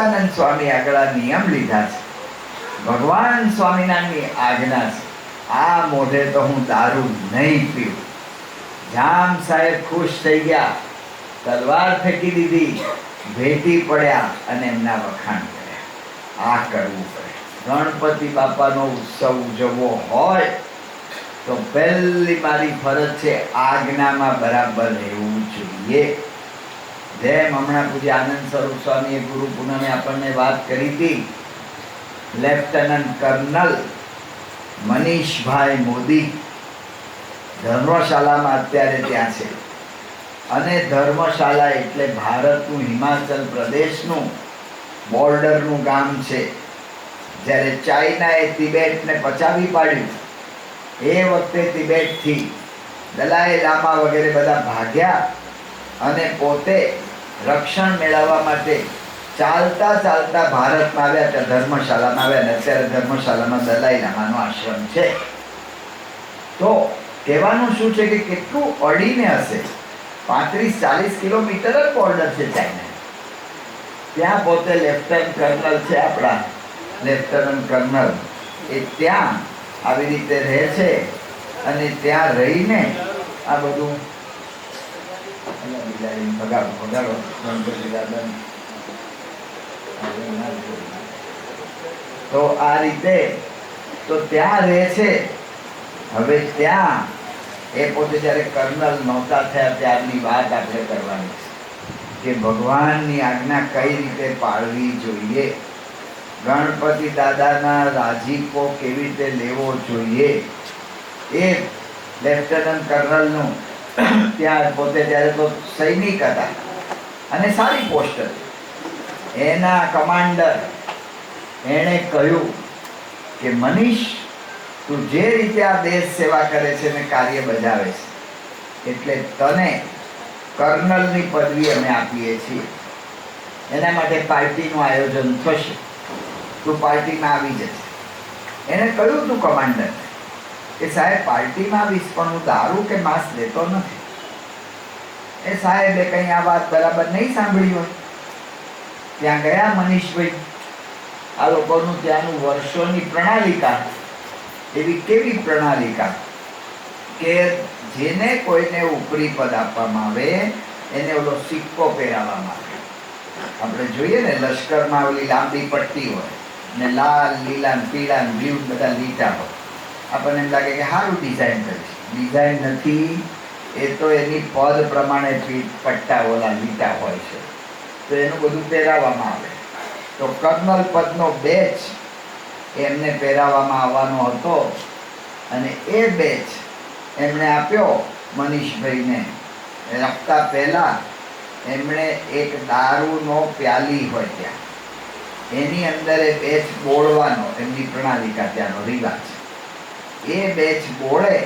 સચ્ચિદાનંદ સ્વામી આગળ નિયમ લીધા છે, ભગવાન સ્વામિનારાયણની આજ્ઞા છે, આ મોઢે તો હું દારૂ નહીં પીવું. જામ સાહેબ ખુશ થઈ ગયા, તલવાર ફેંકી દીધી, ભેટી પડ્યા અને એમના વખાણ કર્યા. આ કરવું પડે. ગણપતિ બાપાનો ઉત્સવ ઉજવવો હોય તો પહેલી મારી ફરજ છે આજ્ઞામાં બરાબર રહેવું જોઈએ. જેમ હમણાં પૂજ્ય આનંદ સ્વરૂપ સ્વામીએ ગુરુ પૂનમે આપણને વાત કરી હતી, લેફ્ટનન્ટ કર્નલ મનીષભાઈ મોદી ધર્મશાલામાં અત્યારે ત્યાં છે. અને ધર્મશાલા એટલે ભારતનું હિમાચલ પ્રદેશનું બોર્ડરનું ગામ છે. જ્યારે ચાઇનાએ તિબેટને પચાવી પાડ્યું એ વખતે તિબેટથી દલાઈ લામા વગેરે બધા ભાગ્યા અને પોતે રક્ષણ મેળવવા માટે ચાલતા ચાલતા ભારતમાં આવ્યા, ત્યાં ધર્મશાલામાં આવ્યા. અને અત્યારે ધર્મશાલામાં દલાઈ લામાનો આશ્રમ છે. તો કહેવાનું શું છે કે કેટલું અડીને હશે, 35-40 કિલોમીટર જ બોર્ડર છે ચાઇના. ત્યાં પોતે લેફ્ટનન્ટ કર્નલ છે, આપણા લેફ્ટનન્ટ કર્નલ એ ત્યાં આવી રીતે રહે છે. અને ત્યાં રહીને આ બધું તો આ રીતે તો ત્યાં રહે છે. હવે ત્યાં એ પોતે જ્યારે કર્નલ નહોતા થયા ત્યારની વાત આપણે કરવાની છે કે ભગવાનની આજ્ઞા કઈ રીતે પાળવી જોઈએ, ગણપતિ દાદાના રાજીપો કેવી રીતે લેવો જોઈએ. એ લેફ્ટનન્ટ કર્નલનું ત્યાં પોતે ત્યારે તો સૈનિક હતા અને સારી પોસ્ટ હતી. એના કમાન્ડર એણે કહ્યું કે મનીષ, તું જે રીતે આ દેશ સેવા કરે છે ને કાર્ય બજાવે છે, એટલે તને કર્નલની પદવી અમે આપીએ છીએ. એના માટે પાર્ટીનું આયોજન થશે, તું પાર્ટીમાં આવી જશે. એને કહ્યું તું કમાન્ડર કે સાહેબ પાર્ટીમાં આવીશ પણ હું દારૂ કે માંસ લેતો નથી. એ સાહેબે કંઈ આ વાત બરાબર નહીં સાંભળી હોય. ત્યાં ગયા મનીષભાઈ, આ લોકોનું ત્યાંનું વર્ષોની પ્રણાલિકા એવી કેવી પ્રણાલિકા કે જેને કોઈને ઉપરી પદ આપવામાં આવે એને ઓલો સિક્કો પહેરાવવામાં આવે. આપણે જોઈએ ને લશ્કરમાં ઓલી લાંબી પટ્ટી હોય ને લાલ, લીલા, પીળા, બ્લુ બધા લીટા હોય. આપણને એમ લાગે કે સારું ડિઝાઇન કરી છે. ડિઝાઇન નથી, એ તો એની પદ પ્રમાણે પટ્ટા ઓલા લીટા હોય છે. તો એનું બધું પહેરાવવામાં આવે. તો કર્નલ પદનો બેચ એમને પહેરાવવામાં આવવાનો હતો અને એ બેચ એમણે આપ્યો મનીષભાઈને. આપતા પહેલા એમણે એક દારૂનો પ્યાલી હોય ત્યાં, એની અંદર એ બેચ બોળવાનો એમની પ્રણાલિકા ત્યાંનો રિવાજ. એ બેચ બોળે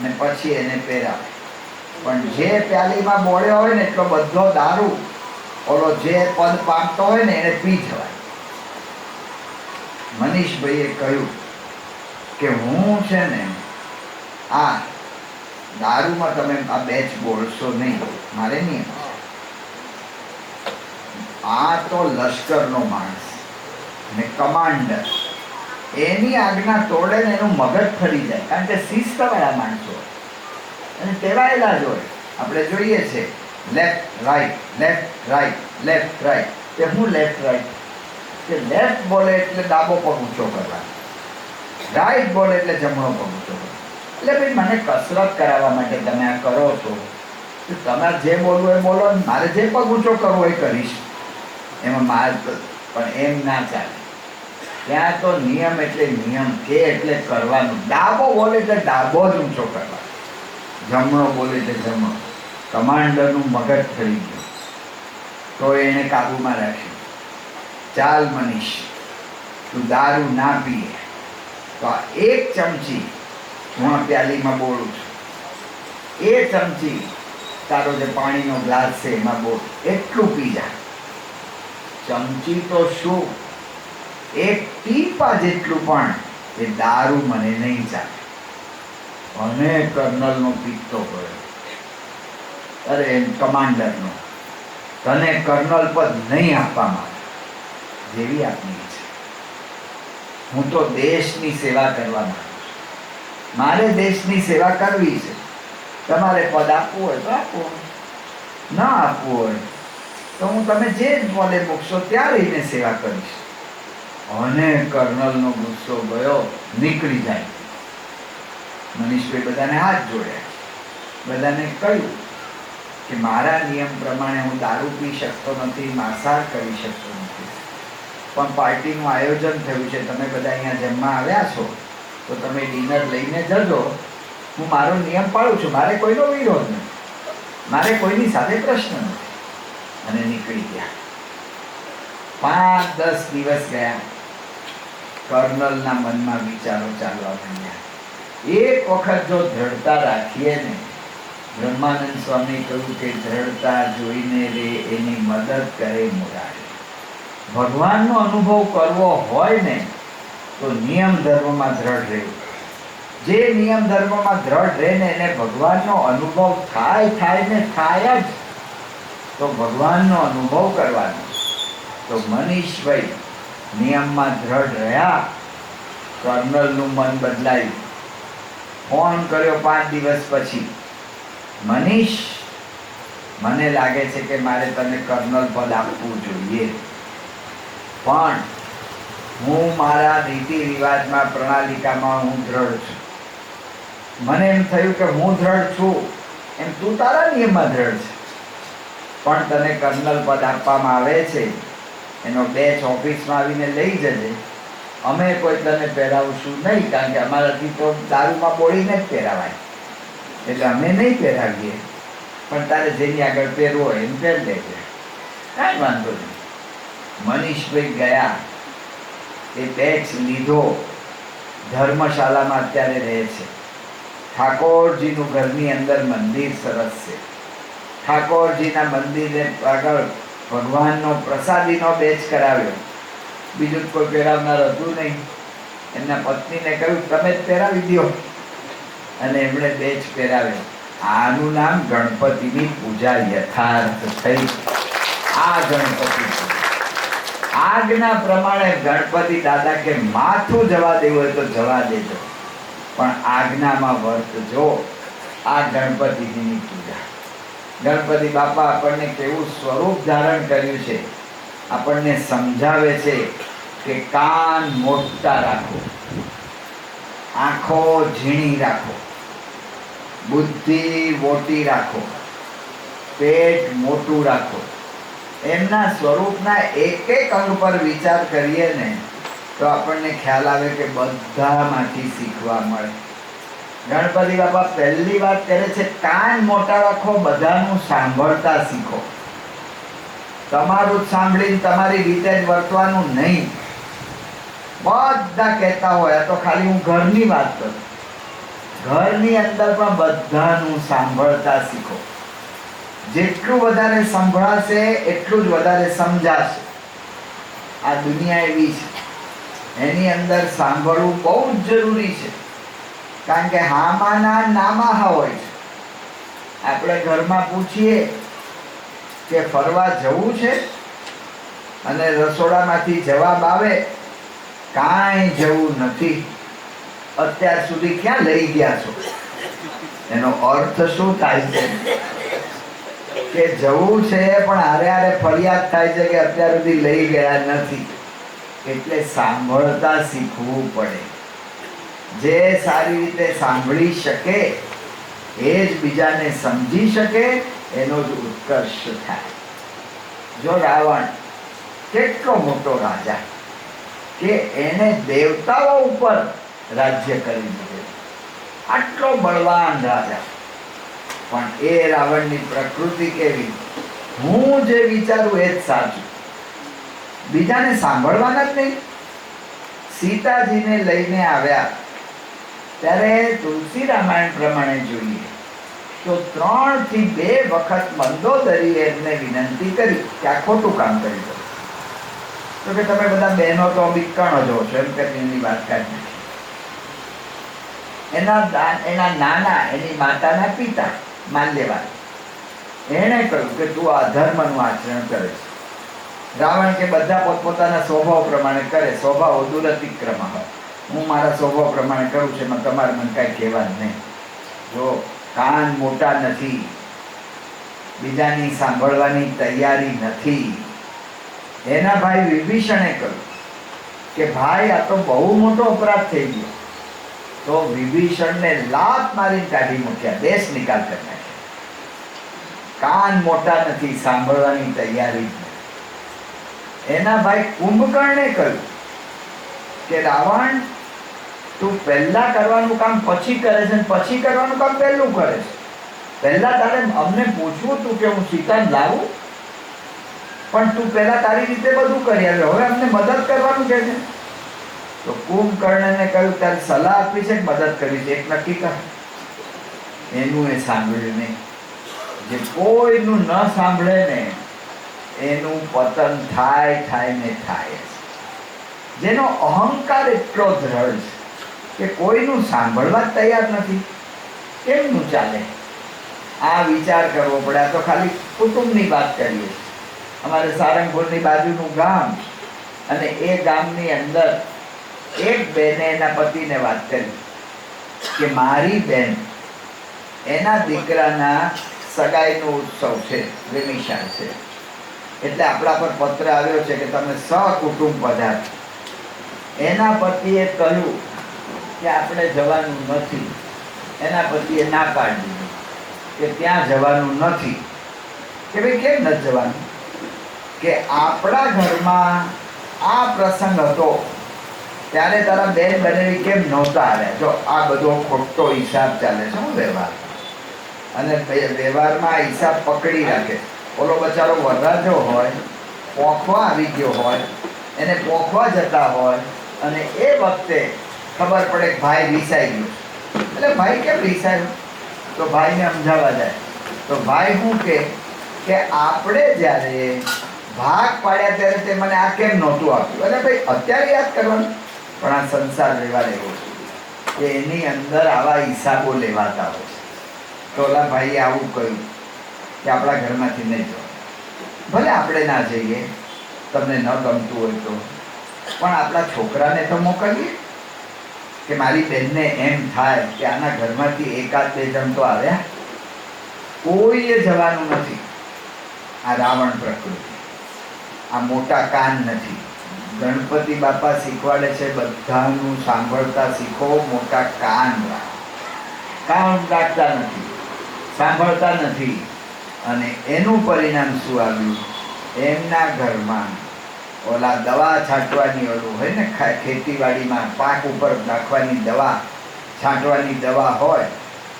ને પછી એને પહેરાવે. પણ જે પ્યાલીમાં બોળ્યો હોય ને એટલો બધો દારૂ ઓલો જે પદ પામતો હોય ને એને પી જવાય. મનીષભાઈએ કહ્યું કે હું છે ને આ દારૂમાં તમે આ બેચ બોળશો નહીં, મારે નહીં. આ તો લશ્કરનો માણસ ને કમાન્ડર, એની આજ્ઞા તોડે ને એનું મગજ ફરી જાય. કારણ કે શિસ્તવાળા માણસો અને ટેવાયેલા જ હોય. આપણે જોઈએ છે left right, left right, left right. તે હું લેફ્ટ રાઈટ કે લેફ્ટ બોલે એટલે ડાબો પગ ઊંચો કરવાનો, રાઈટ બોલે એટલે જમણો પગ ઊંચો કરવાનો. એટલે ભાઈ મને કસરત કરાવવા માટે તમે આ કરો છો, તમારે જે બોલવું એ બોલો, મારે જે પગ ઊંચો કરવો એ કરીશ. એમાં મારે પણ એમ ના ચાલે. ત્યાં તો નિયમ એટલે નિયમ, કે એટલે કરવાનું. ડાબો બોલે એટલે ડાબો જ ઊંચો કરવાનો, જમણો બોલે એટલે જમણો. કમાન્ડરનું મગજ થઈ ગયું તો એને કાબુમાં રાખ્યું. ચાલ મનીષ, તું દારૂ ના પીએ તો આ એક ચમચી હું આ પ્યાલીમાં બોલું છું, એ ચમચી તારો જે પાણીનો ગ્લાસ છે એમાં બોલ, એટલું પી જા. ચમચી તો શું, એક ટીપા જેટલું પણ એ દારૂ મને નહીં ચાલે. અને કર્નલનો પિત્તો પડ્યો. અરે કમાન્ડરનો, તને કર્નલ પદ નહીં આપવામાં આવે. જેવી આપની ઈચ્છા. હું તો દેશની સેવા કરવા માંગુ છું. મારે દેશની સેવા કરવી છે. તમારે પદ આપવું હોય તો આપો, ના આપવું હોય તો હું તમે જે પદે મૂકશો ત્યાં રહીને સેવા કરીશ. અને કર્નલનો ગુસ્સો ગયો, નીકળી જાય. મનીષભાઈ બધાને હાથ જોડ્યા, બધાને કહ્યું કે મારા નિયમ પ્રમાણે હું દારૂ પી શકતો નથી, માંસાહાર કરી શકતો નથી, પણ પાર્ટીનું આયોજન થયું છે, તમે બધા અહીંયા જમવા આવ્યા છો તો તમે ડિનર લઈને જજો. હું મારો નિયમ પાળું છું, મારે કોઈનો વિરોધ નથી, મારે કોઈની સાથે પ્રશ્ન નથી. અને નીકળી ગયા. 5-10 દિવસ ગયા. કર્નલના મનમાં વિચારો ચાલવા માંડ્યા. એક વખત જો દ્રઢતા રાખીએ ને, બ્રહ્માનંદ સ્વામી કહ્યું કે દ્રઢતા જોઈને રે એની મદદ કરે મુરારી. ભગવાનનો અનુભવ કરવો હોય ને તો નિયમ ધર્મમાં દ્રઢ રહેવું. જે નિયમ ધર્મમાં દ્રઢ રહે ને એને ભગવાનનો અનુભવ થાય ને થાય જ. તો ભગવાનનો અનુભવ કરવાનો. તો મનીષભાઈ નિયમમાં દ્રઢ રહ્યા. કર્નલનું મન બદલાયું. ફોન કર્યો 5 દિવસ પછી, મનીષ, મને લાગે છે કે મારે તને કર્નલ પદ આપવું જોઈએ, પણ હું મારા રીતિ રિવાજમાં પ્રણાલિકામાં હું દ્રઢ છું. મને એમ થયું કે હું દ્રઢ છું એમ તું તારા નિયમમાં દ્રઢ છે, પણ તને કર્નલ પદ આપવામાં આવે છે, એનો બેચ ઓફિસમાં આવીને લઈ જજે. અમે કોઈ તને પહેરાવશું નહીં, કારણ કે અમારાથી તો દારૂમાં બોળીને જ પહેરાવાય, એટલે અમે નહીં પહેરાવીએ, પણ તારે જેની આગળ પહેરવો હોય એમ પહેર લેજે, કાંઈ વાંધો નહીં. મનીષભાઈ ગયા, એ બેચ લીધો. ધર્મશાળામાં અત્યારે રહે છે. ઠાકોરજીનું ઘરની અંદર મંદિર સરસ છે. ઠાકોરજીના મંદિરે આગળ ભગવાનનો પ્રસાદીનો બેચ કરાવ્યો. બીજું કોઈ પહેરાવનાર હતું નહીં. એમના પત્નીને કહ્યું તમે જ પહેરાવી દો, અને એમણે બેચ પહેરાવ્યો. આનું નામ ગણપતિની પૂજા યથાર્થ થઈ. આ ગણપતિ આજ્ઞા પ્રમાણે ગણપતિ દાદા કે માથું જવા દેવું હોય તો જવા દેજો, પણ આજ્ઞામાં વર્તજો. આ ગણપતિજીની પૂજા. ગણપતિ બાપા આપણને કેવું સ્વરૂપ ધારણ કર્યું છે, આપણને સમજાવે છે કે કાન મોટા રાખો, આંખો ઝીણી રાખો, બુદ્ધિ મોટી રાખો, પેટ મોટું રાખો. એમના સ્વરૂપના એક અંગ પર વિચાર કરીએ ને તો આપણને ખ્યાલ આવે કે બધામાંથી શીખવા મળે. ગણપતિ બાપા પહેલી વાત કરે છે, કાન મોટા રાખો, બધાનું સાંભળતા શીખો. તમારું જ સાંભળીને તમારી રીતે જ વર્તવાનું નહીં. બધા કહેતા હોય, તો ખાલી હું ઘરની વાત કરું, ઘરની અંદર પણ બધાનું સાંભળતા શીખો. જેટલું વધારે સંભળાશે એટલું જ વધારે સમજાશે. આ દુનિયા એવી છે, એની અંદર સાંભળવું બહુ જ જરૂરી છે, કારણ કે હામાના નામા હોય છે. આપણે ઘરમાં પૂછીએ કે ફરવા જવું છે, અને રસોડામાંથી જવાબ આવે કાંઈ જવું નથી, અત્યાર સુધી ક્યાં લઈ ગયા છો? એનો અર્થ શું થાય છે? કે જવું છે પણ હારે હારે ફરિયાદ થાય છે કે અત્યાર સુધી લઈ ગયા નથી. એટલે સાંભળતા શીખવું પડે. જે સારી રીતે સાંભળી શકે એ જ બીજાને સમજી શકે, એનો જ ઉત્કર્ષ થાય. જો રાવણ કેટલો મોટો રાજા કે એને દેવતાઓ ઉપર રાજ્ય કરી દીધું, આટલો બળવાન રાજા, પણ એ રાવણની પ્રકૃતિ કેવી? હું જે વિચારું એ જ સાચું, બીજાને સાંભળવાના જ નહીં. સીતાજીને લઈને આવ્યા ત્યારે તુલસી રામાયણ પ્રમાણે જોઈએ તો 3 થી 2 વખત મંદોદરીએ એમને વિનંતી કરી કે આ ખોટું કામ કરી દો. તો કે તમે બધા બહેનો તો બીકણો જો છો એમ કરીને વાત કાઢી. એના નાના, એની માતાના પિતા માલ્યવાન, એણે કહ્યું કે તું અધર્મનું આચરણ કરે છે, રાવણ કે બધા પોતપોતાના સ્વભાવ પ્રમાણે કરે, સ્વભાવ દુરતિક્રમ હોય, હું મારા સ્વભાવ પ્રમાણે કરું છું, એમાં તમારે મને કાંઈ કહેવા જ નહીં. જો કાન મોટા નથી, બીજાની સાંભળવાની તૈયારી નથી. એના ભાઈ વિભીષણે કહ્યું કે ભાઈ આ તો બહુ મોટો અપરાધ થઈ ગયો. તો વિભીષણને લાત મારીને કાઢી મૂક્યા, દેશ નિકાલ કરી નાખ્યા. કાન મોટા નથી, સાંભળવાની તૈયારી જ નથી. એના ભાઈ કુંભકર્ણે કહ્યું કે રાવણ, તું પહેલા કરવાનું કામ પછી કરે છે, પછી કરવાનું કામ પહેલું કરે છે. પહેલા તારે અમને પૂછવું તું કે હું સીતાને લાવું, પણ તું પહેલા તારી રીતે બધું કરી આવ્યો, હવે અમને મદદ કરવાનું કે છે. તો કુંભકર્ણને કહ્યું તારી સલાહ આપી છે કે મદદ કરી છે, એક નક્કી કર. એનું એ સાંભળ્યું નહીં. જે કોઈનું ન સાંભળે ને એનું પતન થાય ને થાય. જેનો અહંકાર એટલો દ્રઢ છે કે કોઈનું સાંભળવા જ તૈયાર નથી, કેમનું ચાલે? આ વિચાર કરવો પડે. આ તો ખાલી કુટુંબની વાત કરીએ. અમારે સારંગપુરની બાજુનું ગામ, અને એ ગામની અંદર એક બેને એના પતિને વાત કરી કે મારી બેન, એના દીકરાના સગાઈનો ઉત્સવ છે, વિમિશાળ છે, એટલે આપણા પર પત્ર આવ્યો છે કે તમે સહકુટુંબ પધારો. એના પતિએ કહ્યું કે આપણે જવાનું નથી. એના પતિએ ના પાડી દીધી કે ત્યાં જવાનું નથી. કે ભાઈ કેમ નથી જવાનું? કે આપણા ઘરમાં આ પ્રસંગ હતો ત્યારે તારા બેન બનેવી કેમ નહોતા આવ્યા? જો આ બધો ખોટો હિસાબ ચાલે છે વ્યવહાર, અને વ્યવહારમાં હિસાબ પકડી રાખે. ઓલો બચારો વરરાજો હોય, પોંખવા આવી ગયો હોય, એને પોંખવા જતા હોય, અને એ વખતે ખબર પડે કે ભાઈ રીસાઈ ગયો. એટલે ભાઈ કેમ રીસાયો? તો ભાઈને સમજાવવા જાય તો ભાઈ શું કે આપણે જ્યારે ભાગ પાડ્યા ત્યારે તે મને આ કેમ નહોતું આપ્યું? અને ભાઈ અત્યારે યાદ કરવાનું. પણ આ સંસાર વ્યવહાર એવો છે કે એની અંદર આવા હિસાબો લેવાતા હોય. તો ઓલા ભાઈએ આવું કહ્યું કે આપણા ઘરમાંથી નહીં જવાનું. ભલે આપણે ના જઈએ, તમને ન ગમતું હોય તો, પણ આપણા છોકરાને તો મોકલીએ. કે મારી બેનને એમ થાય કે આના ઘરમાંથી એકાદ બે જણ તો આવ્યા. કોઈએ જવાનું નથી. આ રાવણ પ્રકૃતિ, આ મોટા કાન નથી. ગણપતિ બાપા શીખવાડે છે બધાનું સાંભળતા શીખો, મોટા કાન રાખો. કાન રાખતા નથી, સાંભળતા નથી. અને એનું પરિણામ શું આવ્યું? એમના ઘરમાં ઓલા દવા છાંટવાની ઓલું હોય ને, ખેતીવાડીમાં પાક ઉપર નાખવાની દવા, છાંટવાની દવા હોય,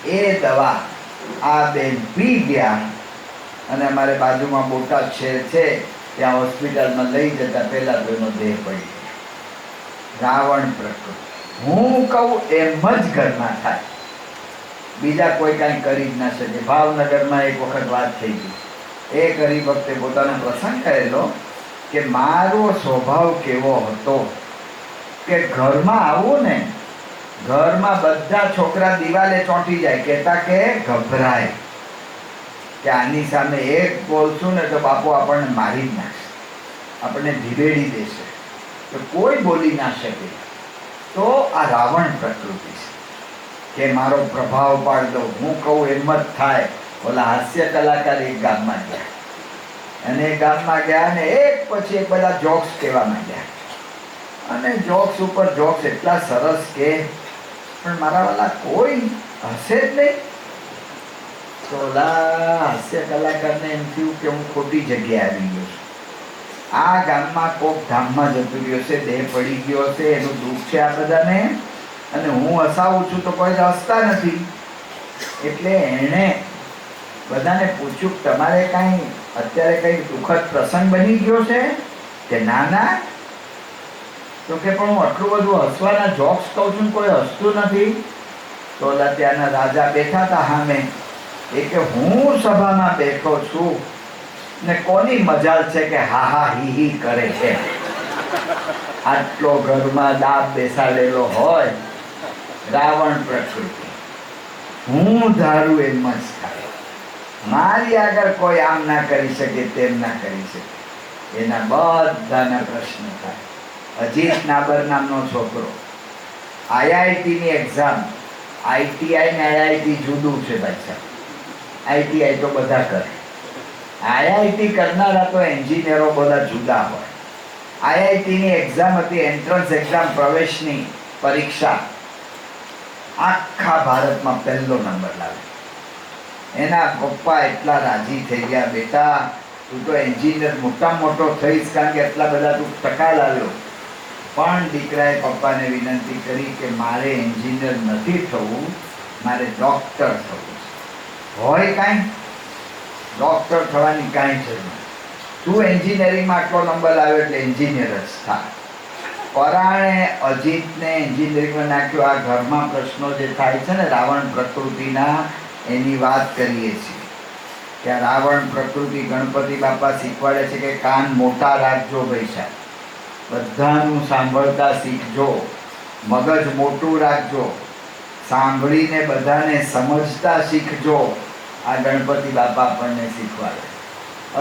એ દવા આ બેન પી ગયા. અને અમારે બાજુમાં બોટાદ શહેર છે, ત્યાં હોસ્પિટલમાં લઈ જતા પહેલા તો એનો દેહ પડી ગયો. રાવણ પ્રકૃતિ. હું કહું એમ જ ઘરમાં થાય, બીજા કોઈ કાંઈ કરી જ ના શકે. ભાવનગરમાં એક વખત વાત થઈ ગઈ. એ ગરીબ વખતે પોતાનો પ્રસંગ કરેલો કે મારો સ્વભાવ કેવો હતો કે ઘરમાં આવું ને, ઘરમાં બધા છોકરા દિવાલે ચોંટી જાય, કહેતા કે ગભરાય કે આની સામે એક બોલશું ને તો બાપુ આપણને મારી જ નાખશે, આપણને ધીરેડી દેશે, તો કોઈ બોલી ના શકે. તો આ રાવણ પ્રકૃતિ છે કે મારો પ્રભાવ પાડ દો, હું કહું એમ જ થાય. ઓલા હાસ્ય કલાકાર એક ગામમાં ગયા, અને એ ગામમાં ગયા ને એક પછી એક બધા જોક્સ કહેવા માંડ્યા. અને જોક્સ ઉપર જોક્સ એટલા સરસ કે પણ મારા વાલા કોઈ હશે જ નહીં. તો ઓલા હાસ્ય કલાકારને એમ થયું કે હું ખોટી જગ્યાએ આવી ગયો છું. આ ગામમાં કોક ધામમાં જતું રહ્યો છે, દેહ પડી ગયો છે, એનું દુઃખ છે આ બધાને, અને હું હસાવું છું તો કોઈ હસતા નથી. એટલે એણે બધાને પૂછ્યું તમારે કાંઈ અત્યારે કંઈ દુઃખદ પ્રસંગ બની ગયો છે કે ના ના? તો કે પણ હું આટલું બધું હસવાના જોક્સ કહું છું, કોઈ હસતું નથી. તો ઓલા ત્યાંના રાજા બેઠા હતા સામે, એ કે હું સભામાં બેઠો છું ને કોની મજાલ છે કે હા હા હી હી કરે છે. આટલો ઘરમાં દાબ બેસાડેલો હોય. રાવણ પ્રકૃતિ. હું ધારું એમ જ થાય. મારી આગળ કોઈ આમ ના કરી શકે, તેમ ના કરી શકે. એના બધાના પ્રશ્ન થાય. અજીત નાબર નામનો છોકરો, આઈઆઈટીની એક્ઝામ, આઈટીઆઈ ને આઈઆઈટી જુદું છે ભાઈ સાહેબ. આઈટીઆઈ તો બધા કરે, આઈઆઈટી કરનારા તો એન્જિનિયરો બધા જુદા હોય. આઈઆઈટીની એક્ઝામ હતી, એન્ટ્રન્સ એક્ઝામ, પ્રવેશની પરીક્ષા. આખા ભારતમાં પહેલો નંબર લાવ્યો. એના પપ્પા એટલા રાજી થઈ ગયા, બેટા તું તો એન્જિનિયર મોટામાં મોટો થઈશ, કારણ કે એટલા બધા તું ટકા લાવ્યો. પણ દીકરાએ પપ્પાને વિનંતી કરી કે મારે એન્જિનિયર નથી થવું, મારે ડૉક્ટર થવું છે. હોય કાંઈ ડૉક્ટર થવાની કાંઈ જરૂર નથી. તું એન્જિનિયરિંગમાં આટલો નંબર લાવ્યો એટલે એન્જિનિયર જ થાય. પરાણે અજીતને એન્જિનિયરિંગમાં નાખ્યો. આ ઘરમાં પ્રશ્નો જે થાય છે ને રાવણ પ્રકૃતિના, એની વાત કરીએ છીએ કે રાવણ પ્રકૃતિ ગણપતિ બાપા શીખવાડે છે કે કાન મોટા રાખજો ભાઈ સાહેબ, બધાનું સાંભળતા શીખજો, મગજ મોટું રાખજો, સાંભળીને બધાને સમજતા શીખજો. આ ગણપતિ બાપા આપણને શીખવાડે.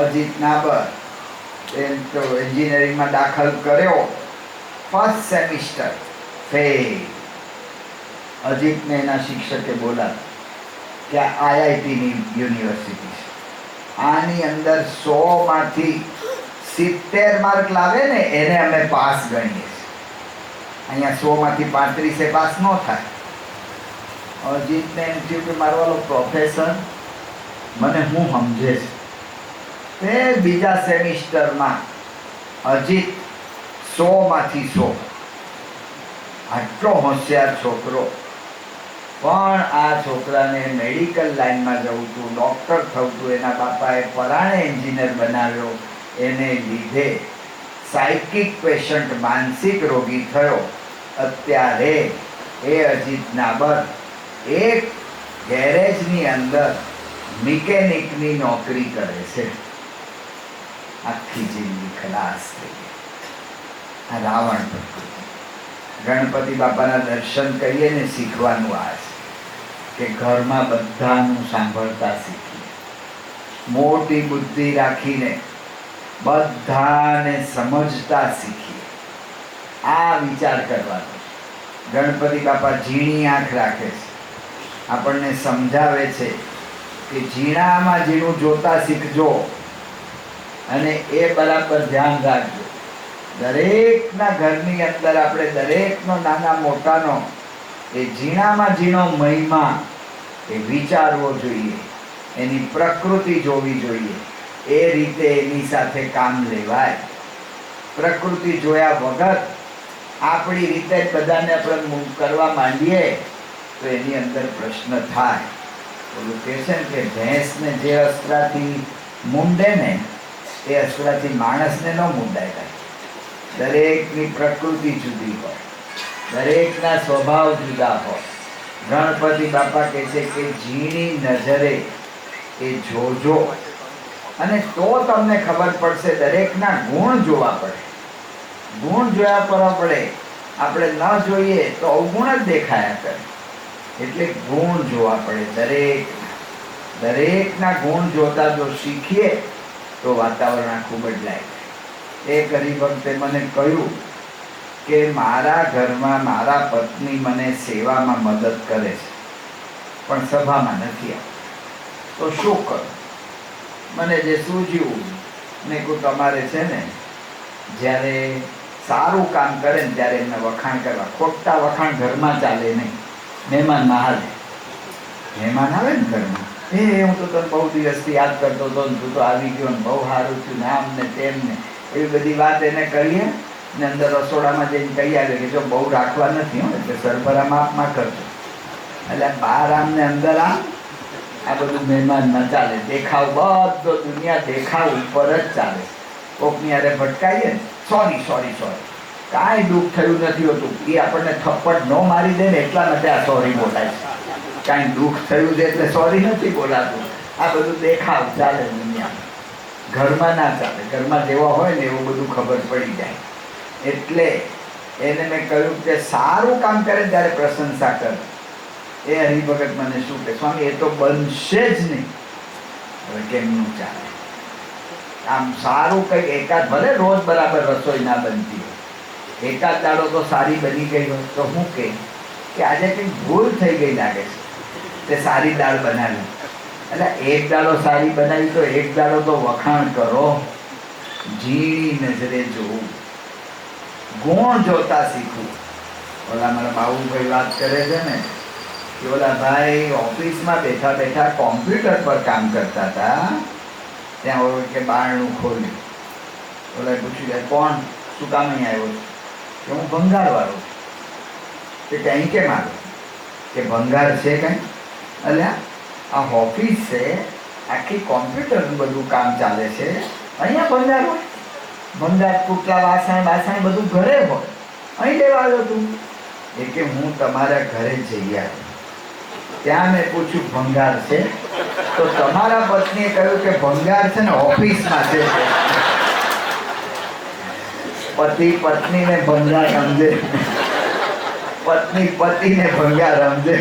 અજીત નાબર એમ તો એન્જિનિયરિંગમાં દાખલ કર્યો, ફર્સ્ટ સેમિસ્ટર ફેલ. અજીતને એના શિક્ષકે બોલાવ્યો કે આઈઆઈટીની યુનિવર્સિટી છે, આની અંદર 100માંથી 70 માર્ક લાવે ને એને અમે પાસ ગણીએ છીએ. અહીંયા 100માંથી 35 પાસ ન થાય. અજીતને એમ થયું કે મારો વાલો પ્રોફેસર મને હું સમજે છે. તે બીજા સેમિસ્ટરમાં અજીત 100માંથી 100. આટલો હોશિયાર છોકરો, પણ આ છોકરાને મેડિકલ લાઈનમાં જવું હતું, ડૉક્ટર થવું હતું. એના બાપાએ પરાણે એન્જિનિયર બનાવ્યો. એને લીધે સાયકિક પેશન્ટ, માનસિક રોગી થયો. અત્યારે એ અજીત નાબર એક ગેરેજની અંદર મિકેનિકની નોકરી કરે છે. આખી જિંદગી ખલાસ થઈ ગઈ. આ રાવણ પ્રકૃતિ. ગણપતિ બાપાના દર્શન કરીએ ને શીખવાનું આ છે કે ઘરમાં બધાનું સાંભળતા શીખીએ, મોટી બુદ્ધિ રાખીને બધાને સમજતા શીખીએ. આ વિચાર કરવાનો. ગણપતિ બાપા ઝીણી આંખ રાખે છે, આપણને સમજાવે છે કે ઝીણામાં ઝીણું જોતા શીખજો અને એ બરાબર ધ્યાન રાખજો. દરેકના ઘરની અંદર આપણે દરેકનો નાના મોટાનો એ ઝીણામાં ઝીણો મહિમા એ વિચારવો જોઈએ, એની પ્રકૃતિ જોવી જોઈએ. એ રીતે એની સાથે કામ લેવાય. પ્રકૃતિ જોયા વગર આપણી રીતે બધાને આપણે કરવા માંડીએ તો એની અંદર પ્રશ્ન થાય. ઓલું કહે છે ને કે ભેંસને જે અસ્ત્રાથી મૂંડે ને એ અસ્ત્રાથી માણસને ન મૂંડાય કાંઈ. દરેકની પ્રકૃતિ જુદી હોય, દરેકના સ્વભાવ જુદા હોય. ગણપતિ બાપા કહે છે કે ઝીણી નજરે એ જોજો અને તો તમને ખબર પડશે. દરેકના ગુણ જોવા પડે, ગુણ જોયા પડે. આપણે ન જોઈએ તો અવગુણ જ દેખાયા કરે. એટલે ગુણ જોવા પડે. દરેકના ગુણ જોતા જો શીખીએ તો વાતાવરણ આખું બદલાય. એક હરિભક્તે મને કહ્યું કે મારા ઘરમાં મારા પત્ની મને સેવામાં મદદ કરે છે પણ સભામાં નથી આવતી, તો શું કરું? મને જે સૂઝ્યું મેં કહ્યું તમારે છે ને જ્યારે સારું કામ કરે ને ત્યારે એમને વખાણ કરવા. ખોટા વખાણ ઘરમાં ચાલે નહીં. મહેમાનમાં હાલે. મહેમાન આવે ને ઘરમાં, હું તો તને બહુ દિવસથી યાદ કરતો હતો ને તું તો આવી ગયો ને બહુ સારું થયું ને આમ ને તેમ ને એવી બધી વાત એને કરીએ ને અંદર રસોડામાં જઈને કહી આવે કે જો બહુ રાખવા નથી હો, એટલે સરભરા માપમાં કરજો. એટલે બહાર આમ ને અંદર આમ આ બધું મહેમાન ન ચાલે. દેખાવ બધો દુનિયા દેખાવ ઉપર જ ચાલે. કોકની યારે ભટકાઈએ ને સોરી કાંઈ દુઃખ થયું નથી હોતું. એ આપણને થપ્પડ ન મારી દે ને એટલા માટે આ સોરી બોલાય છે. કાંઈ દુઃખ થયું છે એટલે સોરી નથી બોલાતું. આ બધું દેખાવ ચાલે દુનિયામાં. ઘરમાં ના ચાલે. ઘરમાં જેવા હોય ને એવું બધું ખબર પડી જાય. એટલે એને મેં કહ્યું કે સારું કામ કરે ત્યારે પ્રશંસા કર. એ હરિભગત મને શું કે સ્વામી એ તો બનશે જ નહીં. હવે કેમનું ચાલે? આમ સારું કંઈક એકાદ, ભલે રોજ બરાબર રસોઈ ના બનતી હોય, એકાદ દાડો તો સારી બની ગઈ હોય તો હું કે આજે કંઈક ભૂલ થઈ ગઈ લાગે છે, તે સારી દાળ બનાવી. એટલે એક દાડો સારી બનાવી તો એક દાડો તો વખાણ કરો, ઝીણી નજરે જોવું, ગુણ જોતા શીખવું. ઓલા મારા બાબુભાઈ વાત કરે છે ને કે ઓલા ભાઈ ઓફિસમાં બેઠા બેઠા કોમ્પ્યુટર પર કામ કરતા હતા, ત્યાં ઓલો કે બારણું ખોલ્યું. ઓલા પૂછ્યું કોણ, શું કામ અહીં આવ્યો છે? કે હું ભંગાર વાળો છું. કે અહીં કેમ આવ્યો? કે ભંગાર છે કંઈ? એટલે આ ઓફિસ છે, આખી કોમ્પ્યુટરનું બધું કામ ચાલે છે, અહીંયા ભંગાર હોય? ભંગાર તૂટલા વાસણ બાસણ બધું ઘરે હોય, અહીં લેવા આવ્યો તું? એ કે હું તમારા ઘરે જઈ આવ્યો, ત્યાં મેં પૂછ્યું ભંગાર છે? તો તમારા પત્નીએ કહ્યું કે ભંગાર છે ને ઓફિસમાં છે. પતિ પત્નીને ભંગાર સમજે, પત્ની પતિને ભંગાર સમજે.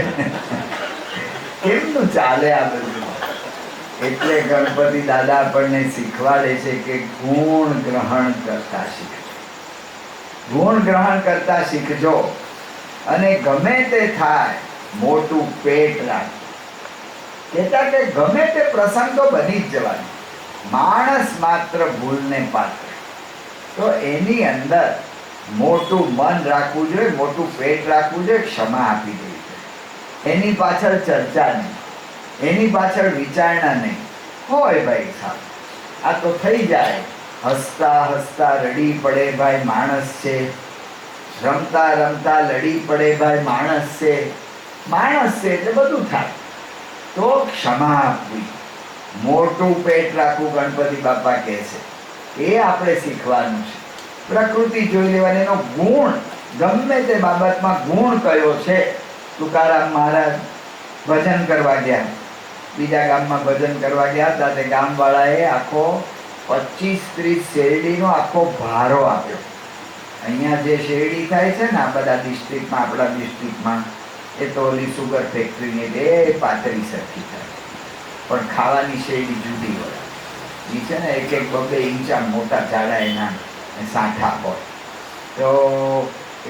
કેમનું ચાલે આ બધું? એટલે ગણપતિ દાદા આપણને શીખવાડે છે કે ગુણ ગ્રહણ કરતા શીખજો, ગુણ ગ્રહણ કરતા શીખજો. અને ગમે તે થાય મોટું પેટ રાખ. કહેતા કે ગમે તે પ્રસંગ તો બની જ જવાનો, માણસ માત્ર ભૂલને પાત્ર, તો એની અંદર મોટું મન રાખવું જોઈએ, મોટું પેટ રાખવું જોઈએ, ક્ષમા આપી દેવી જોઈએ. એની પાછળ ચર્ચા નહીં, એની પાછળ વિચારણા નહીં. હોય ભાઈ સાહેબ, આ તો થઈ જાય, હસતા હસતા રડી પડે ભાઈ માણસ છે, રમતા રમતા લડી પડે ભાઈ માણસ છે, માણસ છે એટલે બધું થાય. તો ક્ષમા આપવી, મોટું પેટ રાખવું, ગણપતિ બાપા કહે છે, એ આપણે શીખવાનું છે. પ્રકૃતિ જોઈ લેવાની, એનો ગુણ, ગમે તે બાબતમાં ગુણ કયો છે. તુકારામ મહારાજ ભજન કરવા ગયા, બીજા ગામમાં ભજન કરવા ગયા હતા, તે ગામવાળાએ આખો 25-30 શેરડીનો આખો ભારો આપ્યો. અહીંયા જે શેરડી થાય છે ને આ બધા ડિસ્ટ્રિક્ટમાં, આપણા ડિસ્ટ્રિક્ટમાં, એ તો ઓલી સુગર ફેક્ટરીની એ પાતળી સરખી થાય, પણ ખાવાની શેરડી જુદી હોય. એ છે ને 1-2 ઇંચા મોટા જાડા એના સાંઠા હોય. તો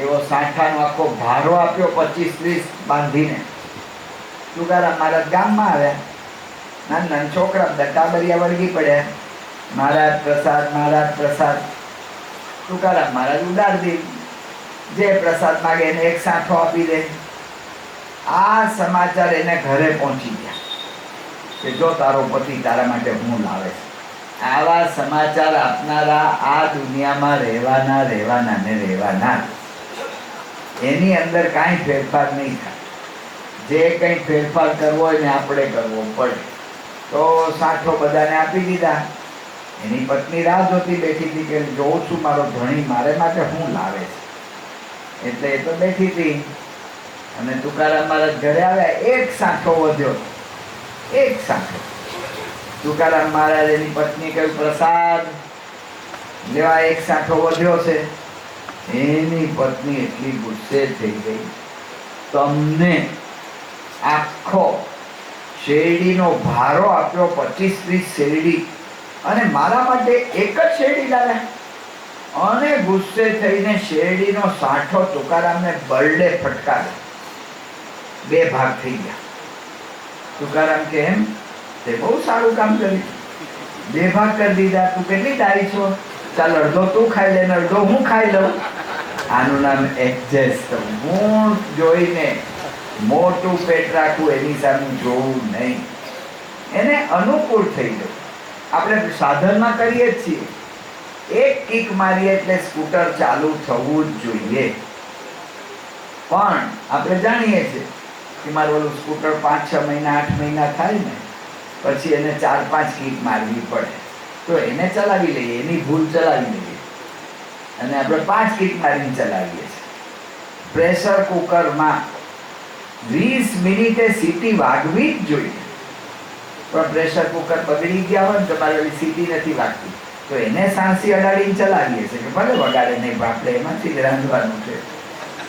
એવો સાંઠાનો આખો ભારો આપ્યો, 25-30 બાંધીને. તુકારામ મહારાજ ગામમાં આવ્યા, નાના છોકરા ટાબરિયા વળગી પડ્યા, મહારાજ પ્રસાદ, મહારાજ પ્રસાદ. તુકારામ મહારાજ ઉડાડી જે પ્રસાદ માગે એને એક સાંઠો આપી દે. આ સમાચાર એને ઘરે પહોંચી ગયા કે જો તારો પતિ તારા માટે હું લાવે છે. આવા સમાચાર આપનારા આ દુનિયામાં રહેવાના ને રહેવાના. એની અંદર કાંઈ ફેરફાર નહીં થાય. જે કંઈ ફેરફાર કરવો હોય ને આપણે કરવો પડે. તો સાંઠો બધાને આપી દીધા. એની પત્ની રાહ જોતી બેઠી હતી કે જોઉં છું મારો ધણી મારે માટે શું લાવે છે. એટલે એ તો બેઠી હતી. અને તુકારામ મહારાજ ઘરે આવ્યા, એક સાંઠો વધ્યો, એક સાંઠો. તુકારામ મહારાજ એની પત્ની કહ્યું પ્રસાદ લેવા, એક સાંઠો વધ્યો છે. એની પત્ની એટલી ગુસ્સે થઈ ગઈ, તમને આખો શેરડીનો ભારો આપ્યો, 25-30 શેરડી, અને મારા માટે એક જ શેરડી લાવ્યા. અને ગુસ્સે થઈને શેરડીનો સાંઠો તુકારામને બરડે ફટકાર્યો, 2 ભાગ થઈ ગયા. તુકારામ કે એમ તે બહુ સારું કામ કર્યું, 2 ભાગ કરી દીધા. તું કેટલી તારી છો? ચાલ અડધો તું ખાઈ લે ને અડધો હું ખાઈ લઉં. આનું નામ એડજસ્ટ. ગુણ જોઈને મોટું પેટ રાખવું, એની સામે જોવું નહીં, એને અનુકૂળ થઈ જવું. આપણે સાધનમાં કરીએ જ છીએ, એક કિક મારીએ એટલે સ્કૂટર ચાલુ થવું જ જોઈએ. પણ આપણે જાણીએ છીએ કે મારું ઓલું સ્કૂટર 5-6 મહિના 8 મહિના થાય ને પછી એને 4-5 કિક મારવી પડે, તો એને ચલાવી લઈએ, એની ભૂલ ચલાવી લઈએ, અને આપણે 5 કિક મારીને ચલાવીએ છીએ. પ્રેશર કુકરમાં 20 મિનિટે સીટી વાગવી જ જોઈએ. પણ પ્રેશર કુકર બગડી ગયા હોય ને તમારે ઓલી સીટી નથી વાગતી, તો એને સાંસી અડાડીને ચલાવીએ છીએ કે ભલે વગાડે નહીં, આપણે એમાંથી જ રાંધવાનું છે,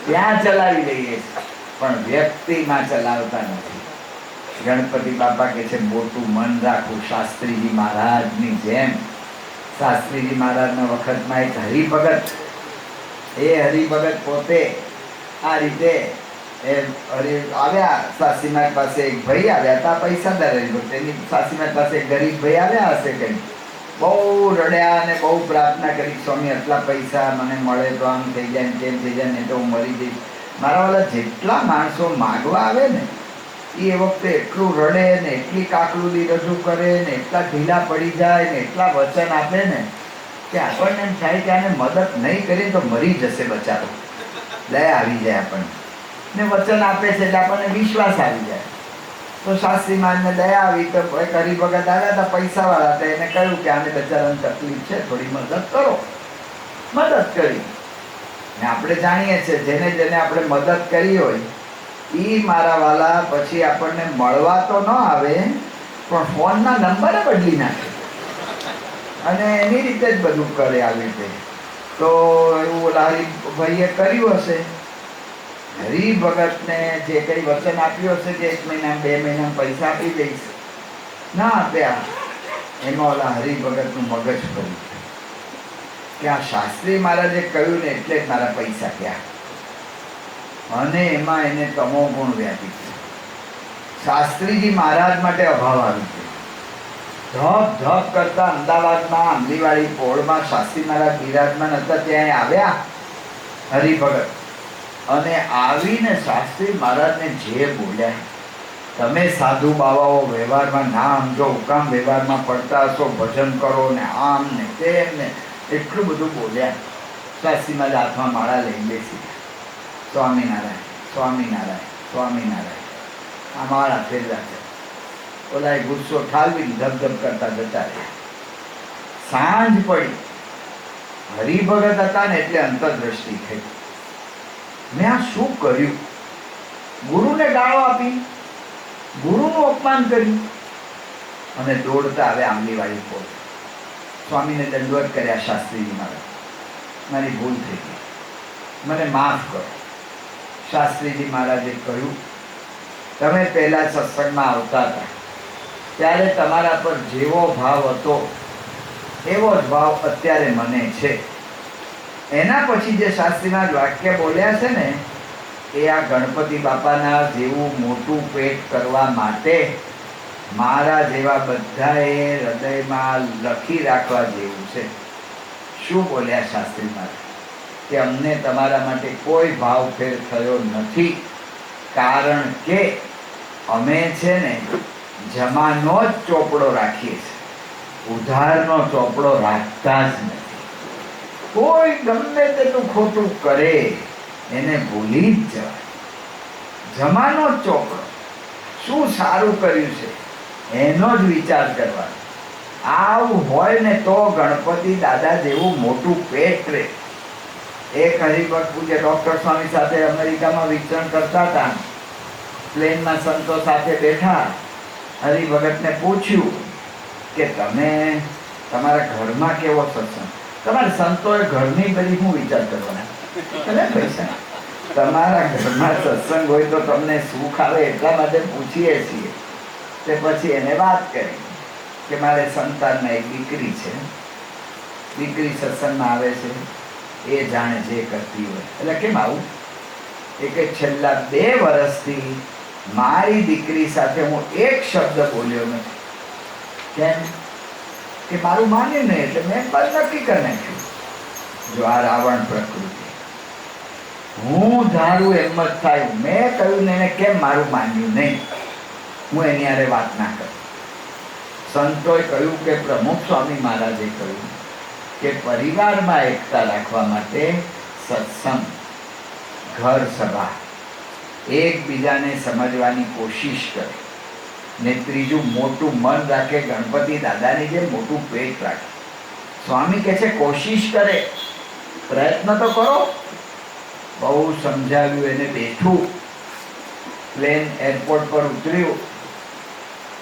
ત્યાં ચલાવી લઈએ છીએ. પણ વ્યક્તિમાં ચલાવતા નથી. ગણપતિ બાપા કે છે મોટું મન રાખવું, શાસ્ત્રીજી મહારાજની જેમ શાસ્ત્રીજી મહારાજના વખતમાં એક હરિભગત, એ હરિભગત પોતે આ રીતે આવ્યા સાસીમાર પાસે. એક ભાઈ આવ્યા હતા પૈસાદાર હરિભક્ત, એની સાસીમાર પાસે એક ગરીબ ભાઈ આવ્યા હશે કંઈ, બહુ રડ્યા અને બહુ પ્રાર્થના કરી, સ્વામી આટલા પૈસા મને મળે તો આમ થઈ જાય ને તેમ થઈ જાય, ને તો હું મરી જઈશ. મારા વાળા જેટલા માણસો માગવા આવે ને એ વખતે એટલું રડે ને એટલી કાકલુદી રજૂ કરે ને એટલા ઢીલા પડી જાય ને એટલા વચન આપે ને કે આપણને એમ થાય કે આને મદદ નહીં કરીએ તો મરી જશે બચારો. દયા આવી જાય આપણને, ને વચન આપે છે એટલે આપણને વિશ્વાસ આવી જાય. તો શાસ્ત્રી મહારાજને દયા આવી તો એક હરિભગત આવ્યા હતા, પૈસાવાળા હતા, એને કહ્યું કે આને બચારાને તકલીફ છે, થોડી મદદ કરો. મદદ કરી. ને આપણે જાણીએ છીએ જેને જેને આપણે મદદ કરી હોય એ મારા વાલા પછી આપણને મળવા તો ન આવે પણ ફોનના નંબરે બદલી નાખે અને એની રીતે જ બધું કરે આવી રીતે. તો એવું ઓલા હરિભાઈએ કર્યું હશે, હરિભગતને જે કંઈ વચન આપ્યું હશે કે 1 મહિના 2 મહિના પૈસા આપી દઈશ, ના આપ્યા. એમાં ઓલા હરિભગતનું મગજ કર્યું કે આ શાસ્ત્રી મહારાજે કહ્યું ને એટલે જ મારા પૈસા ગયા, અને એમાં એને તમો ગુણ વ્યાપી છે. શાસ્ત્રીજી મહારાજ માટે અભાવ આવી છે. ધપ ધપ કરતા અમદાવાદમાં આંબલીવાળી પોળમાં શાસ્ત્રી મહારાજ બિરાજમાન હતા, ત્યાં આવ્યા હરિભગત, અને આવીને શાસ્ત્રી મહારાજને જે બોલ્યા, તમે સાધુ બાવાઓ વ્યવહારમાં ના સમજો, હુકામ વ્યવહારમાં પડતા હશો, ભજન કરો ને આમ ને તેમ ને એટલું બધું બોલ્યા. શાસ્ત્રી મહારાજ હાથમાં માળા લઈને બેસી, સ્વામિનારાયણ સ્વામિનારાયણ સ્વામિનારાયણ આ માળા ફેરવ્યા છે. ઓલાએ ગુસ્સો ઠાલવીને ધબધબ કરતા જતા રહ્યા. સાંજ પડી, હરિભગત હતા ને એટલે અંતરદ્રષ્ટિ થઈ. મેં આ શું કર્યું? ગુરુને ગાળો આપી, ગુરુનું અપમાન કર્યું. અને દોડતા આવે આંબલીવાળી પોળ, સ્વામીને દંડવત કર્યા. શાસ્ત્રીજી મહારાજ, મારી ભૂલ થઈ ગઈ, મને માફ કરો. શાસ્ત્રીજી મહારાજે કહ્યું, તમે પહેલા સત્સંગમાં આવતા હતા ત્યારે તમારા પર જેવો ભાવ હતો એવો જ ભાવ અત્યારે મને છે. એના પછી જે શાસ્ત્રી મહારાજ વાક્ય બોલ્યા છે ને એ આ ગણપતિ બાપાના જેવું મોટું પેટ કરવા માટે મારા જેવા બધાએ હૃદયમાં લખી રાખવા જેવું છે. શું બોલ્યા શાસ્ત્રી મહારાજ? કે અમને તમારા માટે કોઈ ભાવ ફેર થયો નથી, કારણ કે અમે છે ને જમાનો જ ચોપડો રાખીએ છીએ, ઉધારનો ચોપડો રાખતા જ નથી. કોઈ ગમે તેટલું ખોટું કરે એને ભૂલી જ જવાય. જમાનો જ ચોપડો, શું સારું કર્યું છે એનો જ વિચાર કરવાનો. આવું હોય ને તો ગણપતિ દાદા જેવું મોટું પેટ રહે. એક હરિભક્ત પૂજ્ય ડૉક્ટર સ્વામી સાથે અમેરિકામાં વિચરણ કરતા હતા, પ્લેનમાં સંતો સાથે બેઠા. હરિભગતને પૂછ્યું કે તમે તમારા ઘરમાં કેવો સત્સંગ? તમારે સંતોએ ઘરની બધી શું વિચાર કરવાના? અને પૈસા તમારા ઘરમાં સત્સંગ હોય તો તમને સુખ આવે એટલા માટે પૂછીએ છીએ. તે પછી એને વાત કરી કે મારે સંતાનમાં એક દીકરી છે, દીકરી સત્સંગમાં આવે છે, એ જાણે જે કરતી હોય. એટલે કેમ આવું? એ કે છેલ્લા 2 વર્ષથી મારી દીકરી સાથે હું એક શબ્દ બોલ્યો નથી. કેમ? કે મારું માન્યું નહીં એટલે મેં બસ નક્કી કરી નાખ્યું. જો આ રાવણ પ્રકૃતિ, હું ધારું એમ જ થાય. મેં કહ્યું ને એને કેમ મારું માન્યું નહીં, હું એની હારે વાત ના કરું. સંતોએ કહ્યું કે પ્રમુખ સ્વામી મહારાજે કહ્યું કે પરિવારમાં એકતા રાખવા માટે સત્સંગ, ઘર સભા, એકબીજાને સમજવાની કોશિશ કરે, ને ત્રીજું મોટું મન રાખે, ગણપતિ દાદાની જેમ મોટું પેટ રાખે. સ્વામી કહે છે કોશિશ કરે, પ્રયત્ન તો કરો. બહુ સમજાવ્યું એને. બેઠું, પ્લેન એરપોર્ટ પર ઉતર્યું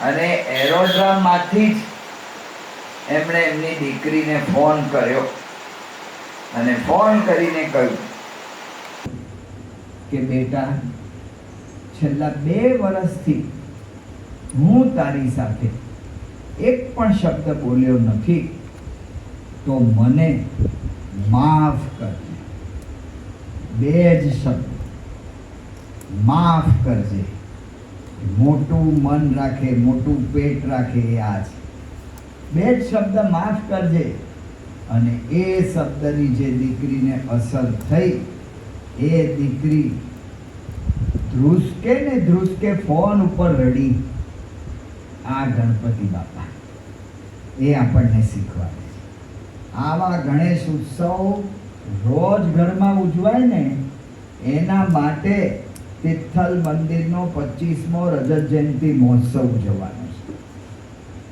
અને એરોડ્રમમાંથી જ એમણે એમની દીકરીને ફોન કર્યો અને ફોન કરીને કહ્યું કે બેટા, છેલ્લા 2 વર્ષથી હું તારી સાથે એક પણ શબ્દ બોલ્યો નથી. તો મને માફ કરજે. બે જ શબ્દ, માફ કરજે. મોટું મન રાખે, મોટું પેટ રાખે, એ આ છે. બે જ શબ્દ, માફ કરજે. અને એ શબ્દની જે દીકરીને અસર થઈ, એ દીકરી ધ્રુસકે ફોન ઉપર રડી. આ ગણપતિ બાપા એ આપણને શીખવાડે છે. આવા ગણેશ ઉત્સવ રોજ ઘરમાં ઉજવાય ને, એના માટે તિથલ મંદિરનો 25મો રજત જયંતિ મહોત્સવ ઉજવવાનો છે.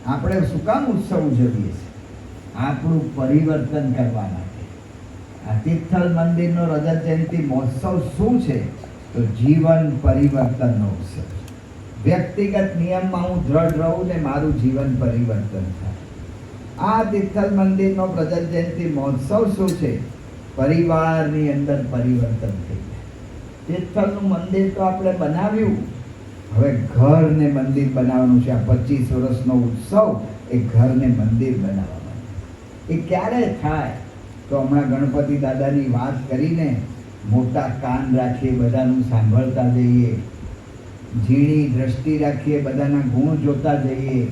આપણે શું કામ ઉત્સવ ઉજવીએ છીએ? આપણું પરિવર્તન કરવા માટે. આ તિથલ મંદિરનો રજત જયંતિ મહોત્સવ શું છે? તો જીવન પરિવર્તનનો ઉત્સવ. વ્યક્તિગત નિયમમાં હું દ્રઢ રહું ને મારું જીવન પરિવર્તન થાય. આ તિથલ મંદિરનો રજત જયંતિ મહોત્સવ શું છે? પરિવારની અંદર પરિવર્તન થઈ જાય. તિથલનું મંદિર તો આપણે બનાવ્યું, હવે ઘરને મંદિર બનાવવાનું છે. આ 25 વર્ષનો ઉત્સવ એ ઘરને મંદિર બનાવવાનું. એ ક્યારે થાય? તો હમણાં ગણપતિ દાદાની વાત કરીને મોટા કાન રાખીએ, બધાનું સાંભળતા જઈએ, ઝીણી દ્રષ્ટિ રાખીએ, બધાના ગુણ જોતા જઈએ,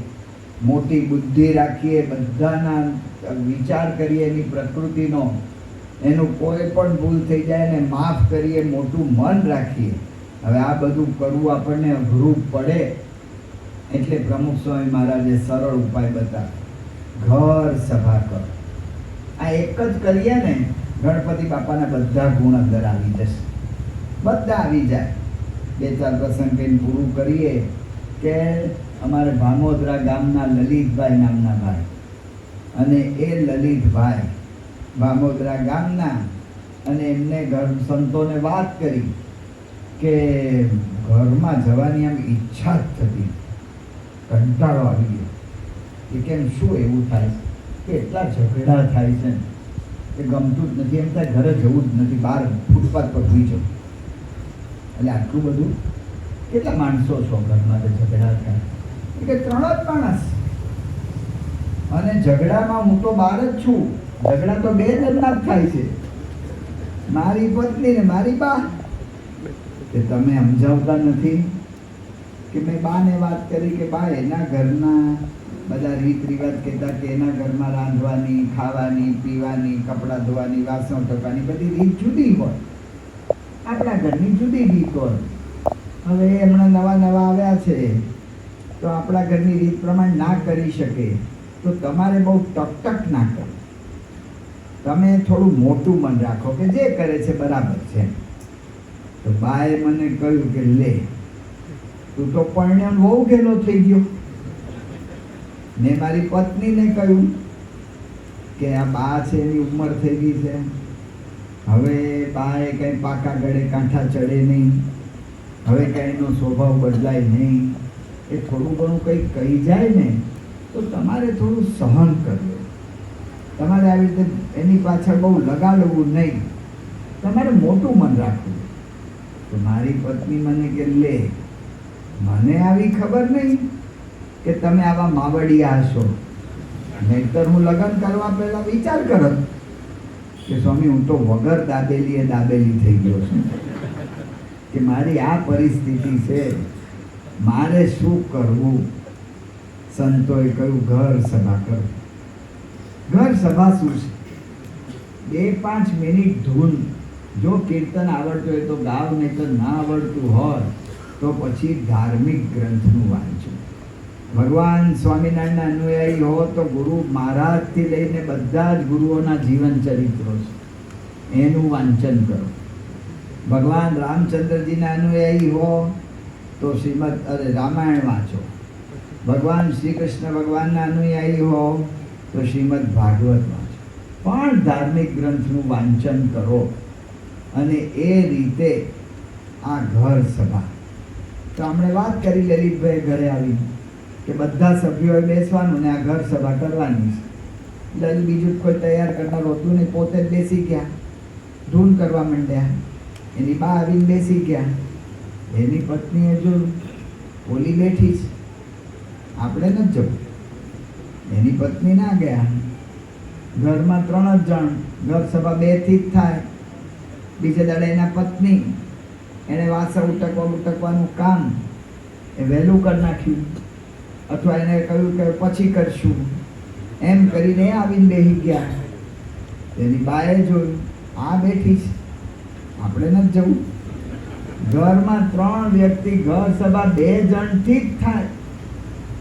મોટી બુદ્ધિ રાખીએ, બધાના વિચાર કરીએ એની પ્રકૃતિનો, એનું કોઈ પણ ભૂલ થઈ જાય ને માફ કરીએ, મોટું મન રાખીએ. હવે આ બધું કરવું આપણને અઘરું પડે, એટલે પ્રમુખ સ્વામી મહારાજે સરળ ઉપાય બતાવ્યો, ઘર સભા કરો. આ એક જ કરીએ ને, ગણપતિ બાપાના બધા ગુણ અંદર આવી જશે, બધા આવી જાય. 2-4 પ્રસંગ કહીને પૂરું કરીએ કે અમારે ભામોદરા ગામના લલિતભાઈ નામના ભાઈ, અને એ લલિતભાઈ ભામોદરા ગામના, અને એમને ઘર સંતોને વાત કરી કે ઘરમાં જવાની આમ ઈચ્છા જ થતી, કંટાળો આવી ગયો. કે કેમ, શું એવું થાય કે એટલા ઝઘડા થાય છે કે ગમતું જ નથી, એમ થાય ઘરે જવું જ નથી, બહાર ફૂટપાથ પર સૂઈ જવું. એટલે આટલું બધું કેટલા માણસો છો ઘરમાં તો ઝઘડા થાય? કે 3 જ માણસ, અને ઝઘડામાં હું તો બહાર જ છું. ઝઘડા તો 2 જણના જ થાય છે, મારી પત્ની ને મારી બા. કે તમે સમજાવતા નથી? કે મેં બાને વાત કરી કે બા એના ઘરના બધા રીત રિવાજ કહેતા કે એના ઘરમાં રાંધવાની, ખાવાની, પીવાની, કપડાં ધોવાની, વાસણ ધોવાની બધી રીત જુદી હોય, આપણા ઘરની જુદી રીત હોય. હવે હમણાં નવા આવ્યા છે તો આપણા ઘરની રીત પ્રમાણે ના કરી શકે, તો તમારે બહુ ટકટક ના કરો. તમે થોડું મોટું મન રાખો કે જે કરે છે બરાબર છે. તો બાએ મને કહ્યું કે લે, તું તો પરણ્યો બહુ ગેલો થઈ ગયો. મેં મારી પત્નીને કહ્યું કે આ બા છે, એની ઉંમર થઈ ગઈ છે, હવે બાએ કંઈ પાકા ગળે કાંઠા ચડે નહીં, હવે કંઈ એનો સ્વભાવ બદલાય નહીં. એ થોડું ઘણું કંઈક કહી જાય ને તો તમારે થોડું સહન કરવું. તમારે આવી રીતે એની પાછળ બહુ લગાડવું નહીં, તમારે મોટું મન રાખવું. તો મારી પત્ની મને કે લે, મને આવી ખબર નહીં કે તમે આવા માવડિયા હશો, નહીતર હું લગ્ન કરવા પહેલા વિચાર કરત કે સ્વામી હું તો વગર દાબેલી થઈ ગયો છું, કે મારી આ પરિસ્થિતિ છે, મારે શું કરવું? સંતોએ કહ્યું ઘર સભા કરો. ઘર સભા શું છે? 2-5 મિનિટ ધૂન, જો કીર્તન આવડતું હોય તો ગાવ, નહીં તો ના આવડતું હોય તો પછી ધાર્મિક ગ્રંથનું વાંચો. ભગવાન સ્વામિનારાયણના અનુયાયી હો તો ગુરુ મહારાજથી લઈને બધા જ ગુરુઓના જીવન ચરિત્રો છે, એનું વાંચન કરો. ભગવાન રામચંદ્રજીના અનુયાયી હો તો રામાયણ વાંચો. ભગવાન શ્રી કૃષ્ણ ભગવાનના અનુયાયી હો તો શ્રીમદ ભાગવત વાંચો. પણ ધાર્મિક ગ્રંથનું વાંચન કરો. અને એ રીતે આ ઘર સભા, તો આપણે વાત કરી લલિતભાઈ ઘરે આવી કે બધા સભ્યોએ બેસવાનું ને આ ઘર સભા કરવાની છે. બીજું કોઈ તૈયાર કરનાર હોતું નહીં, પોતે જ બેસી ગયા, ધૂન કરવા માંડ્યા. એની બા આવીને બેસી ગયા, એની પત્નીએ જો ઓલી બેઠી છે, આપણે નથી જવું, એની પત્ની ના ગયા. ઘરમાં 3 જ જણ, ઘર સભા 2 થી જ થાય. બીજે દાડે એના પત્ની, એને વાસણ ઉટકવાનું કામ એ વહેલું કરી નાખ્યું, અથવા એને કહ્યું કે પછી કરશું, એમ કરીને આવીને બેસી ગયા. એની બાએ જોયું, આ બેઠી છે, આપણે નથી જવું. ઘરમાં 3 વ્યક્તિ, ઘર સભા 2 જણથી જ થાય.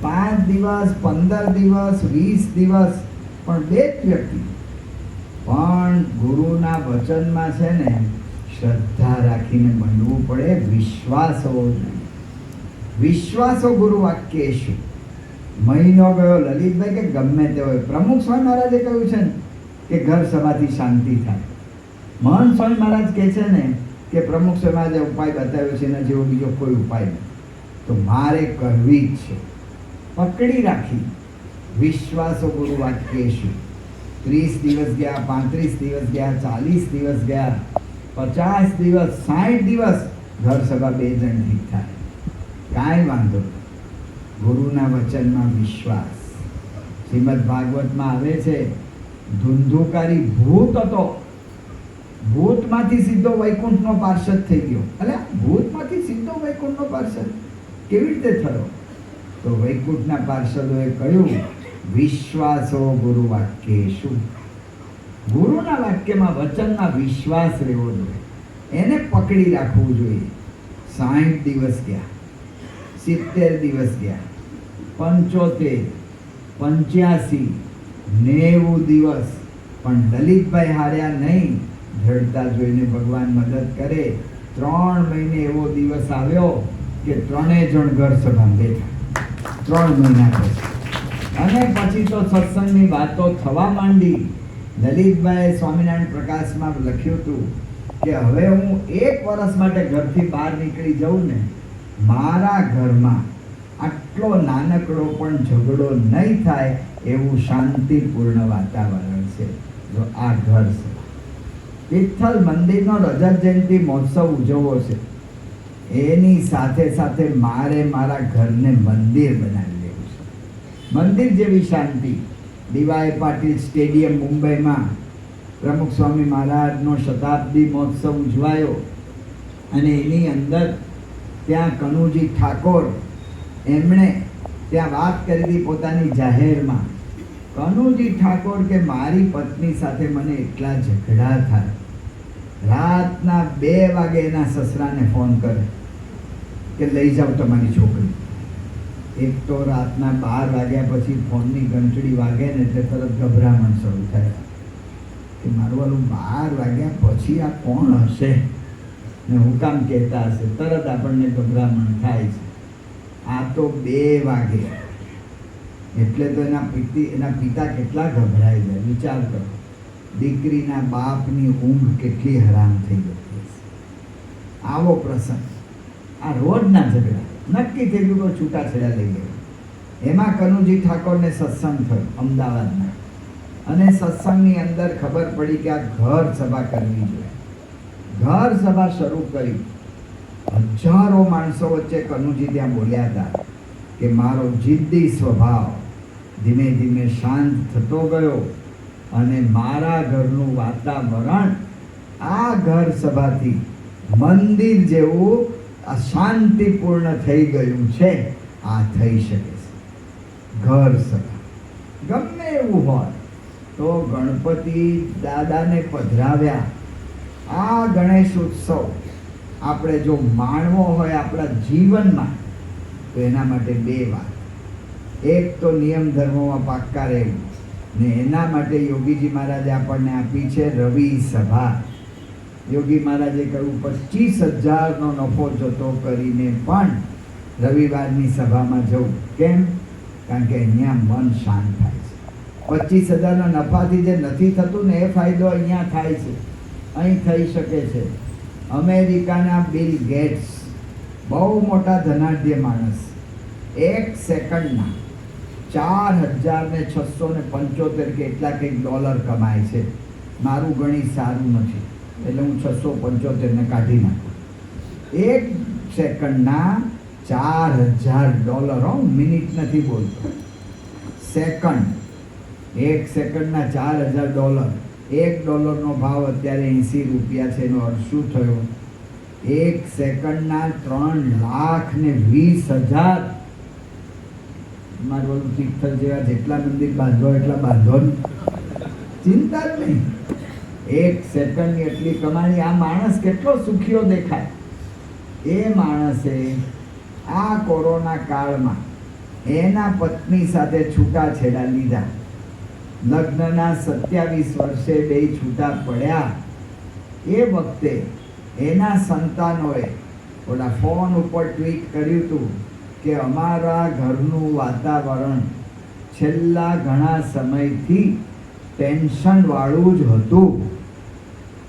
5 દિવસ, 15 દિવસ, 20 દિવસ, પણ 2 જ વ્યક્તિ. પણ ગુરુના વચનમાં છે ને, શ્રદ્ધા રાખીને બનવું પડે, વિશ્વાસ હોવો જોઈએ. વિશ્વાસો ગુરુ વાક્યેશુ. મહિનો ગયો, લલિતભાઈ કે ગમે તે હોય, પ્રમુખ સ્વામી મહારાજે કહ્યું છે ને કે ઘર સભાથી શાંતિ થાય. મહંત સ્વામી મહારાજ કહે છે ને કે પ્રમુખ સ્વામી મહારાજે ઉપાય બતાવ્યો છે, એના જેવો બીજો કોઈ ઉપાય નહીં. તો મારે કરવી જ છે. પકડી રાખી વિશ્વાસો ગુરુ વાક્યેશુ. 30 દિવસ ગયા, 35 દિવસ ગયા, 40 દિવસ ગયા, 50 દિવસ, 60 દિવસ, ઘર સભા 2 જણથી થાય. કાંઈ વાંધો નહીં. ગુરુના વચનમાં વિશ્વાસ. શ્રીમદ ભાગવતમાં આવે છે, ધુંધુકારી ભૂત હતો, ભૂતમાંથી સીધો વૈકુંઠનો પાર્ષદ થઈ ગયો. એટલે ભૂતમાંથી સીધો વૈકુંઠનો પાર્ષદ કેવી રીતે થયો? તો વૈકુંઠના પાર્ષદોએ કહ્યું, વિશ્વાસો ગુરુ વાક્યેશુ. ગુરુના વાક્યમાં, વચનમાં વિશ્વાસ રહેવો જોઈએ, એને પકડી રાખવું જોઈએ. 60 દિવસ ગયા, 70 દિવસ ગયા, 75, 85, 90 દિવસ, પણ લલિતભાઈ હાર્યા નહીં. ઢળતા જોઈને ભગવાન મદદ કરે. 3 મહિને એવો દિવસ આવ્યો કે 3 જણ ઘર સભામાં બેઠા. 3 મહિના પછી. અને પછી તો સત્સંગની વાતો થવા માંડી. લલિતભાઈ સ્વામિનારાયણ પ્રકાશમાં લખ્યું હતું કે હવે હું 1 વર્ષ માટે ઘરથી બહાર નીકળી જાઉં ને, મારા ઘરમાં આટલો નાનકડો પણ ઝઘડો નહીં થાય એવું શાંતિપૂર્ણ વાતાવરણ છે. જો આ ઘર છે. વિઠ્ઠલ મંદિરનો રજત જયંતિ મહોત્સવ ઉજવવો છે, એની સાથે સાથે મારે મારા ઘરને મંદિર બનાવી દેવું છે. મંદિર જેવી શાંતિ. ડીવાય પાટીલ સ્ટેડિયમ મુંબઈમાં પ્રમુખ સ્વામી મહારાજનો શતાબ્દી મહોત્સવ ઉજવાયો, અને એની અંદર ત્યાં કનુજી ઠાકોર, એમણે ત્યાં વાત કરી હતી પોતાની જાહેરમાં. કનુજી ઠાકોર કે મારી પત્ની સાથે મને એટલા ઝઘડા થાય, રાતના 2 વાગે એના સસરાને ફોન કરે કે લઈ જાઓ તમારી છોકરી. એક તો રાતના 12 વાગ્યા પછી ફોનની ઘંટડી વાગે ને એટલે તરત ગભરામણ શરૂ થાય કે મારું વાલું 12 વાગ્યા પછી આ કોણ હશે ને હું કામ કહેતા હશે. તરત આપણને ગભરામણ થાય છે. આ તો 2 વાગે એટલે તો એના પિતા કેટલા ગભરાઈ જાય. વિચાર કરો, દીકરીના બાપની ઊંઘ કેટલી હરામ થઈ જતી હશે. આવો પ્રસંગ. આ રોજના ઝઘડા. નક્કી થઈ ગયું તો છૂટાછેડા લઈ ગયો. એમાં કનુજી ઠાકોરને સત્સંગ થયો અમદાવાદમાં, અને સત્સંગની અંદર ખબર પડી કે આ ઘર સભા કરવી જોઈએ. ઘર સભા શરૂ કરી. હજારો માણસો વચ્ચે કનુજી ત્યાં બોલ્યા હતા કે મારો જિદ્દી સ્વભાવ ધીમે ધીમે શાંત થતો ગયો, અને મારા ઘરનું વાતાવરણ આ ઘર સભાથી મંદિર જેવું શાંતિપૂર્ણ થઈ ગયું છે. આ થઈ શકે છે. ઘર સભા ગમે એવું હોય તો ગણપતિ દાદાને પધરાવ્યા. આ ગણેશ ઉત્સવ આપણે જો માણવો હોય આપણા જીવનમાં, તો એના માટે 2 વાત. એક તો નિયમ ધર્મોમાં પાક્કા રહેવું, ને એના માટે યોગીજી મહારાજે આપણને આપી છે રવિ સભા. યોગી મહારાજે કહ્યું 25,000નો નફો જતો કરીને પણ રવિવારની સભામાં જવું. કેમ? કારણ કે અહીંયા મન શાંત થાય છે. 25,000ના નફાથી જે નથી થતું ને એ ફાયદો અહીંયા થાય છે, અહીં થઈ શકે છે. અમેરિકાના બિલ ગેટ્સ, બહુ મોટા ધનાઢ્ય માણસ, 1 સેકન્ડના 4,675 કે એટલા કંઈક ડોલર કમાય છે. મારું ગણિત સારું નથી એટલે હું 675ને કાઢી નાખું. 1 સેકન્ડના $4,000. મિનિટ નથી બોલતો, સેકન્ડ. 1 સેકન્ડના $4000. $1 ભાવ અત્યારે 80 રૂપિયા છે. એનો અર્થ શું થયો? 1 સેકન્ડના 3,20,000. મારું ઓલું તિથલ જેવા જેટલા મંદિર બાંધો એટલા બાંધો, ચિંતા જ નહીં. 1 સેકન્ડની એટલી કમાણી. આ માણસ કેટલો સુખીઓ દેખાય. એ માણસે આ કોરોના કાળમાં એના પત્ની સાથે છૂટાછેડા લીધા. લગ્નના 27 વર્ષે બે છૂટા પડ્યા. એ વખતે એના સંતાનોએ ઓલા ફોન ઉપર ટ્વીટ કર્યું હતું કે અમારા ઘરનું વાતાવરણ છેલ્લા ઘણા સમયથી ટેન્શનવાળું જ હતું.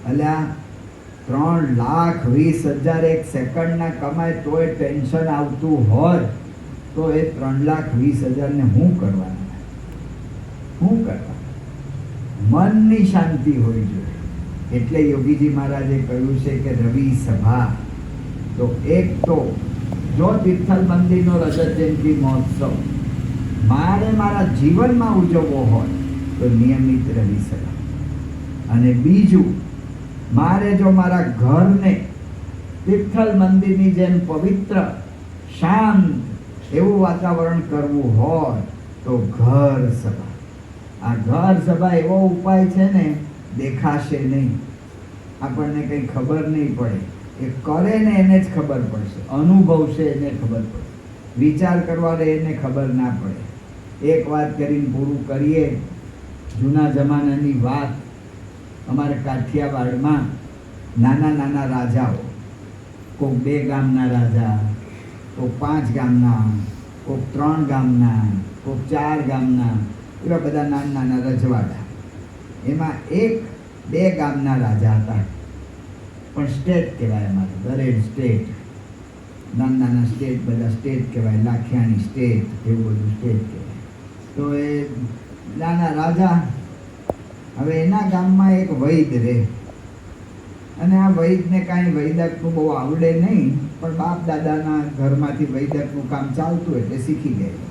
અલ્યા 3,20,000 1 સેકન્ડના કમાય તોય ટેન્શન આવતું હોય તો એ 3,20,000 ને શું કરવાના? શું કરવા? મનની શાંતિ હોવી જોઈએ. એટલે યોગીજી મહારાજે કહ્યું છે કે રવિ સભા તો એક તો જો તિથલ મંદિરનો રજત જયંતિ મહોત્સવ મારે મારા જીવનમાં ઉજવવો હોય તો નિયમિત રવિ સભા. અને બીજું, મારે જો મારા ઘરને તિથલ મંદિરની જેમ પવિત્ર શાંત એવું વાતાવરણ કરવું હોય તો ઘર સભા. આ ઘર સભા એવો ઉપાય છે ને, દેખાશે નહીં, આપણને કંઈ ખબર નહીં પડે. એ કરે ને એને જ ખબર પડશે, અનુભવશે એને ખબર પડે, વિચાર કરવાને એને ખબર ના પડે. એક વાત કરીને પૂરું કરીએ. જૂના જમાનાની વાત. અમારે કાઠિયાવાડમાં નાના નાના રાજાઓ, કોઈક 2 ગામના રાજા, કોઈક 5 ગામના, કોઈક 3 ગામના, કોઈક 4 ગામના, એવા બધા નાના નાના રજવાડા. એમાં 1-2 ગામના રાજા હતા, પણ સ્ટેટ કહેવાય. અમારે દરેક સ્ટેટ, નાના નાના સ્ટેટ, બધા સ્ટેટ કહેવાય. લાખિયાણી સ્ટેટ, એવું બધું સ્ટેટ કહેવાય. તો એ નાના રાજા. હવે એના ગામમાં એક વૈદ રહે, અને આ વૈદને કાંઈ વૈદકનું બહુ આવડે નહીં, પણ બાપ દાદાના ઘરમાંથી વૈદકનું કામ ચાલતું એટલે શીખી ગયેલો.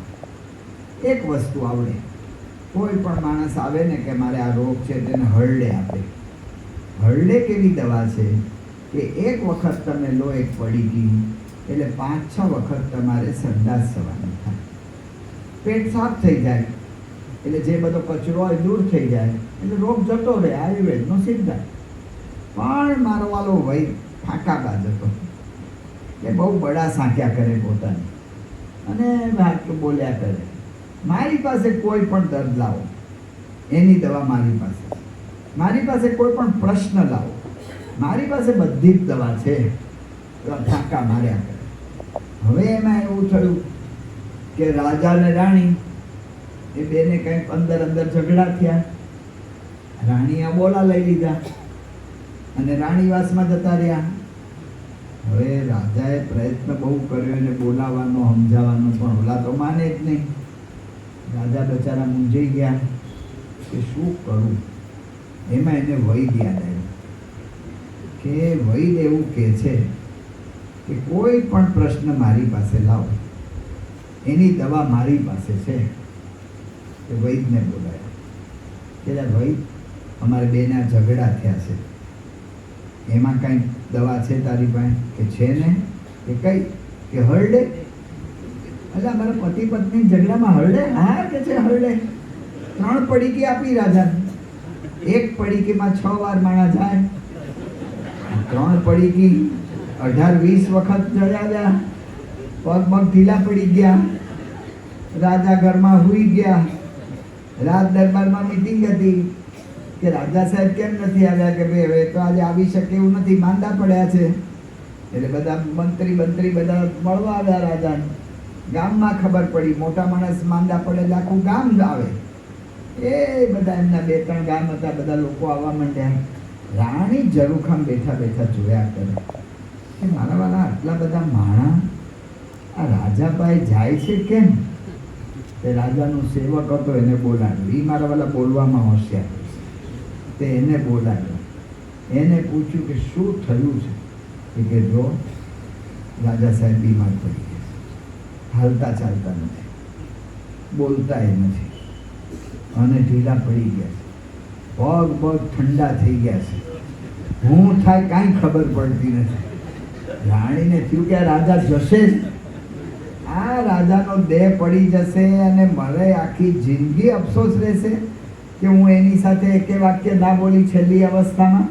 એક વસ્તુ આવડે, કોઈ પણ માણસ આવે ને કે મારે આ રોગ છે, તેને હરડે આપે. હરડે કેવી દવા છે કે એક વખત તમે લો એક પડીકી, એટલે 5-6 વખત તમારે સંડાસ જવાનું થાય, પેટ સાફ થઈ જાય, એટલે જે બધો કચરો હોય દૂર થઈ જાય, એટલે રોગ જતો રહે. આયુર્વેદનો સિદ્ધાંત. પણ મારો વાલો વૈદ ફાંકાબાજ હતો, એ બહુ બડા સાંખ્યા કરે પોતાને, અને વાક્ય બોલ્યા કરે. મારી પાસે કોઈ પણ દર્દ લાવો, એની દવા મારી પાસે. મારી પાસે કોઈ પણ પ્રશ્ન લાવો, મારી પાસે બધી જ દવા છે. ફાંકા માર્યા કરે. હવે એમાં એવું થયું કે રાજા ને રાણી એ બેને કંઈક અંદર ઝઘડા થયા. રાણીએ બોલા લઈ લીધા અને રાણીવાસમાં જતા રહ્યા. હવે રાજાએ પ્રયત્ન બહુ કર્યો એને બોલાવવાનો, સમજાવવાનો, પણ ઓલા તો માને જ નહીં. રાજા બચારા મૂંઝાઈ ગયા કે શું કરું. એમાં એને વૈદ યાદ આવ્યું કે વૈદ એવું કહે છે કે કોઈ પણ પ્રશ્ન મારી પાસે લાવો, એની દવા મારી પાસે છે. કે વૈદને બોલાયા કે વૈદ, અમારે બેના ઝઘડા થયા છે, એમાં કાંઈ દવા છે તારી પાસે? કે છે ને. કે કઈ? કે હરડે. એટલે અમારા પતિ પત્ની ઝઘડામાં હરડે? હા કે છે હરડે. 3 પડીકી આપી રાજાને. 1 પડીકીમાં 6 વાર માણા જાય. 3 પડીકી 18-20 વખત જડાવ્યા. પગ ઢીલા પડી ગયા. રાજા ઘરમાં હુઈ ગયા. રાજ દરબારમાં મીટિંગ હતી કે રાજા સાહેબ કેમ નથી આવ્યા? કે ભાઈ હવે તો આજે આવી શકે એવું નથી, માંદા પડ્યા છે. એટલે બધા મંત્રી બધા મળવા આવ્યા રાજાને. ગામમાં ખબર પડી, મોટા માણસ માંદા પડે એટલે આખું ગામ આવે. એ બધા એમના 2-3 ગામ હતા, બધા લોકો આવવા માંડ્યા. રાણી જરૂખામ બેઠા જોયા કરે કે મારા વાલા આટલા બધા માણા આ રાજાભાઈ જાય છે કેમ? તે રાજાનો સેવક હતો, એને બોલાવ્યો. એ મારા વાલા બોલવામાં હોશિયાર, તે એને બોલાવ્યો. એને પૂછ્યું કે શું થયું છે? કે જો રાજા સાહેબ બીમાર પડી ગયા, હાલતા ચાલતા નથી, બોલતા નથી. અને ઢીલા પડી ગયા છે, પગ પગ ઠંડા થઈ ગયા છે, હું થાય કાંઈ ખબર પડતી નથી. રાણીને થયું કે આ રાજા જશે જ, આ રાજાનો દેહ પડી જશે અને મારે આખી જિંદગી અફસોસ રહેશે કે હું એની સાથે એકે વાક્ય ના બોલી છેલ્લી અવસ્થામાં.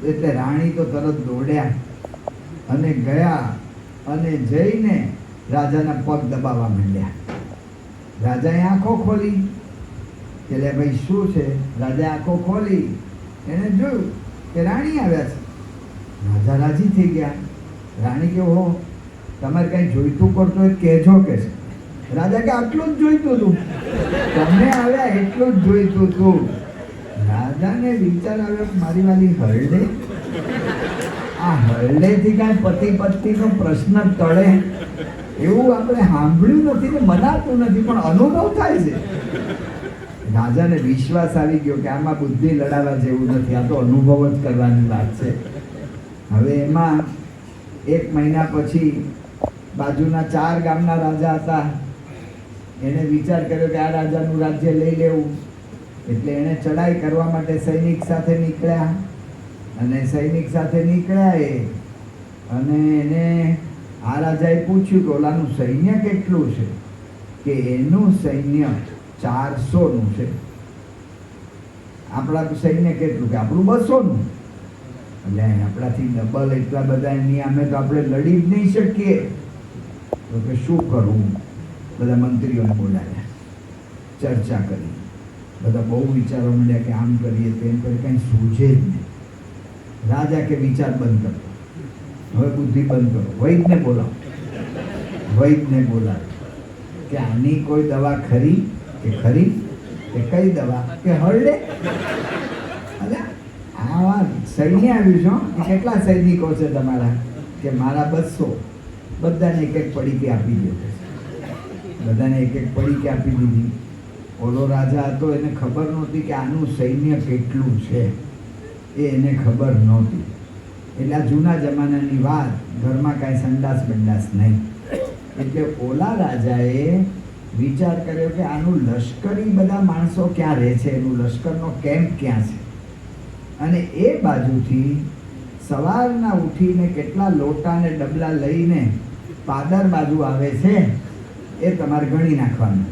એટલે રાણી તો તરત દોડ્યા અને ગયા અને જઈને રાજાના પગ દબાવવા માંડ્યા. રાજાએ આંખો ખોલી એટલે ભાઈ શું છે? રાજાએ આંખો ખોલી, એને જોયું કે રાણી આવ્યા છે. રાજા રાજી થઈ ગયા. રાણી કે હો તમારે કંઈ જોઈતું કરતો હોય કહેજો કે છે. રાજા કે આટલું જ જોઈતું હતું, તમે આવ્યા એટલું જ જોઈતું હતું. રાજાને વિચાર આવ્યો મારી વાલી હરડે, આ હરડેથી કાંઈ પતિ પત્નીનો પ્રશ્ન ટળે એવું આપણે સાંભળ્યું નથી ને મનાતું નથી, પણ અનુભવ થાય છે. રાજાને વિશ્વાસ આવી ગયો કે આમાં બુદ્ધિ લડાવવા જેવું નથી, આ તો અનુભવ જ કરવાની વાત છે. હવે એમાં 1 મહિના પછી બાજુના 4 ગામના રાજા હતા. એણે વિચાર કર્યો કે આ રાજાનું રાજ્ય લઈ લેવું. એટલે એણે ચડાઈ કરવા માટે સૈનિક સાથે નીકળ્યા અને સૈનિક સાથે નીકળ્યા અને એને આ રાજાએ પૂછ્યું કે ઓલાનું સૈન્ય કેટલું છે? કે એનું સૈન્ય 400નું છે. આપણા સૈન્ય કેટલું? કે આપણું 200નું. એટલે આપણાથી ડબલ એટલા બધા એની અમે તો આપણે લડી જ નહીં શકીએ. તો કે શું કરવું? બધા મંત્રીઓને બોલાવ્યા, ચર્ચા કરી. બધા બહુ વિચારો માંડ્યા કે આમ કરીએ તેમ કરીએ, કંઈ સૂઝે જ નહીં. રાજા કે વિચાર બંધ કરો, હવે બુદ્ધિ બંધ કરો, વૈદને બોલાવો. વૈદને બોલાવો કે આની કોઈ દવા ખરી? કે ખરી. કે કઈ દવા? કે હરડે. અલ્યા આવા સૈન્ય આવ્યું છે કે કેટલા સૈનિકો છે તમારા? કે મારા 200. બધાને એક એક પડીકી આપી દો. બધાને એક એક પડીકી આપી દીધી. ઓલો રાજા હતો એને ખબર નહોતી કે આનું સૈન્ય કેટલું છે, એ એને ખબર નહોતી. એટલે આ જૂના જમાનાની વાત, ઘરમાં કાંઈ સંડાસ બંડાસ નહીં. એટલે ઓલા રાજાએ વિચાર કર્યો કે આનું લશ્કરી બધા માણસો ક્યાં રહે છે, એનું લશ્કરનો કેમ્પ ક્યાં છે. અને એ બાજુથી સવારના ઉઠીને કેટલા લોટા ને ડબલા લઈને પાદર બાજુ આવે છે એ તમારે ગણી નાખવાનું.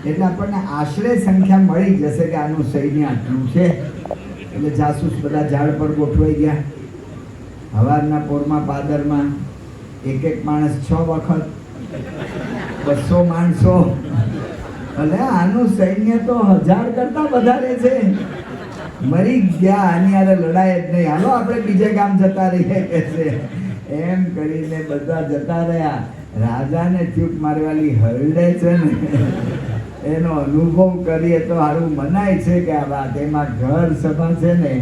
એટલે આપણને આશરે સંખ્યા મળી જશે કે આનું સૈન્ય આટલું છે. એટલે જાસૂસ બધા ઝાડ પર ગોઠવાઈ ગયા. હવારના પોરમાં પાદરમાં એક એક માણસ 6 વખત, 200 માણસો. એટલે આનું સૈન્ય તો 1000 કરતા વધારે છે. મરી ગયા, આની આરે લડાય જ નહીં, હાલો આપણે બીજે ગામ જતા રહીએ કે છે. એમ કરીને બધા જતા રહ્યા. રાજાને થયું મારી વાલી હરડે છે ને એનો અનુભવ કરીએ તો સારું મનાય છે કે આ વાત. એમાં ઘર સભા છે ને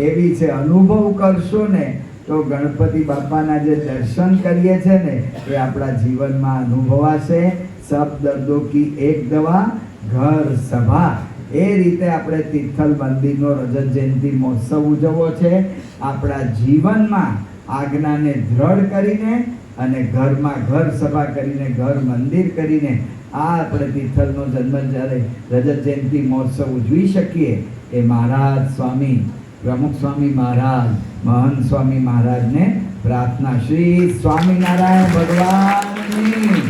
એવી છે, અનુભવ કરશો ને તો ગણપતિ બાપાના જે દર્શન કરીએ છે ને એ આપણા જીવનમાં અનુભવાશે. સબ દર્દો કી એક દવા ઘર સભા. એ રીતે આપણે તિથલ મંદિરનો રજત જયંતિ મહોત્સવ ઉજવવો છે. આપણા જીવનમાં આજ્ઞાને દ્રઢ કરીને અને ઘરમાં ઘર સભા કરીને, ઘર મંદિર કરીને આ આપણે તિથલનો જન્મ જ્યારે રજત જયંતિ મહોત્સવ ઉજવી શકીએ એ મહારાજ સ્વામી, પ્રમુખ સ્વામી મહારાજ, મહંત સ્વામી મહારાજને પ્રાર્થના. શ્રી સ્વામિનારાયણ ભગવાનની.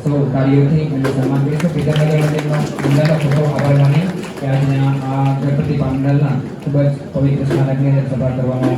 સૌ કાર્યોથી અને સન્માન કરીશું. પિતાનગર મંદિરનો મંડળનો ખૂબ આભાર માની કે આજના આ ગણપતિ મંડળના ખૂબ જ પવિત્ર સ્નાનકની સભા કરવાનો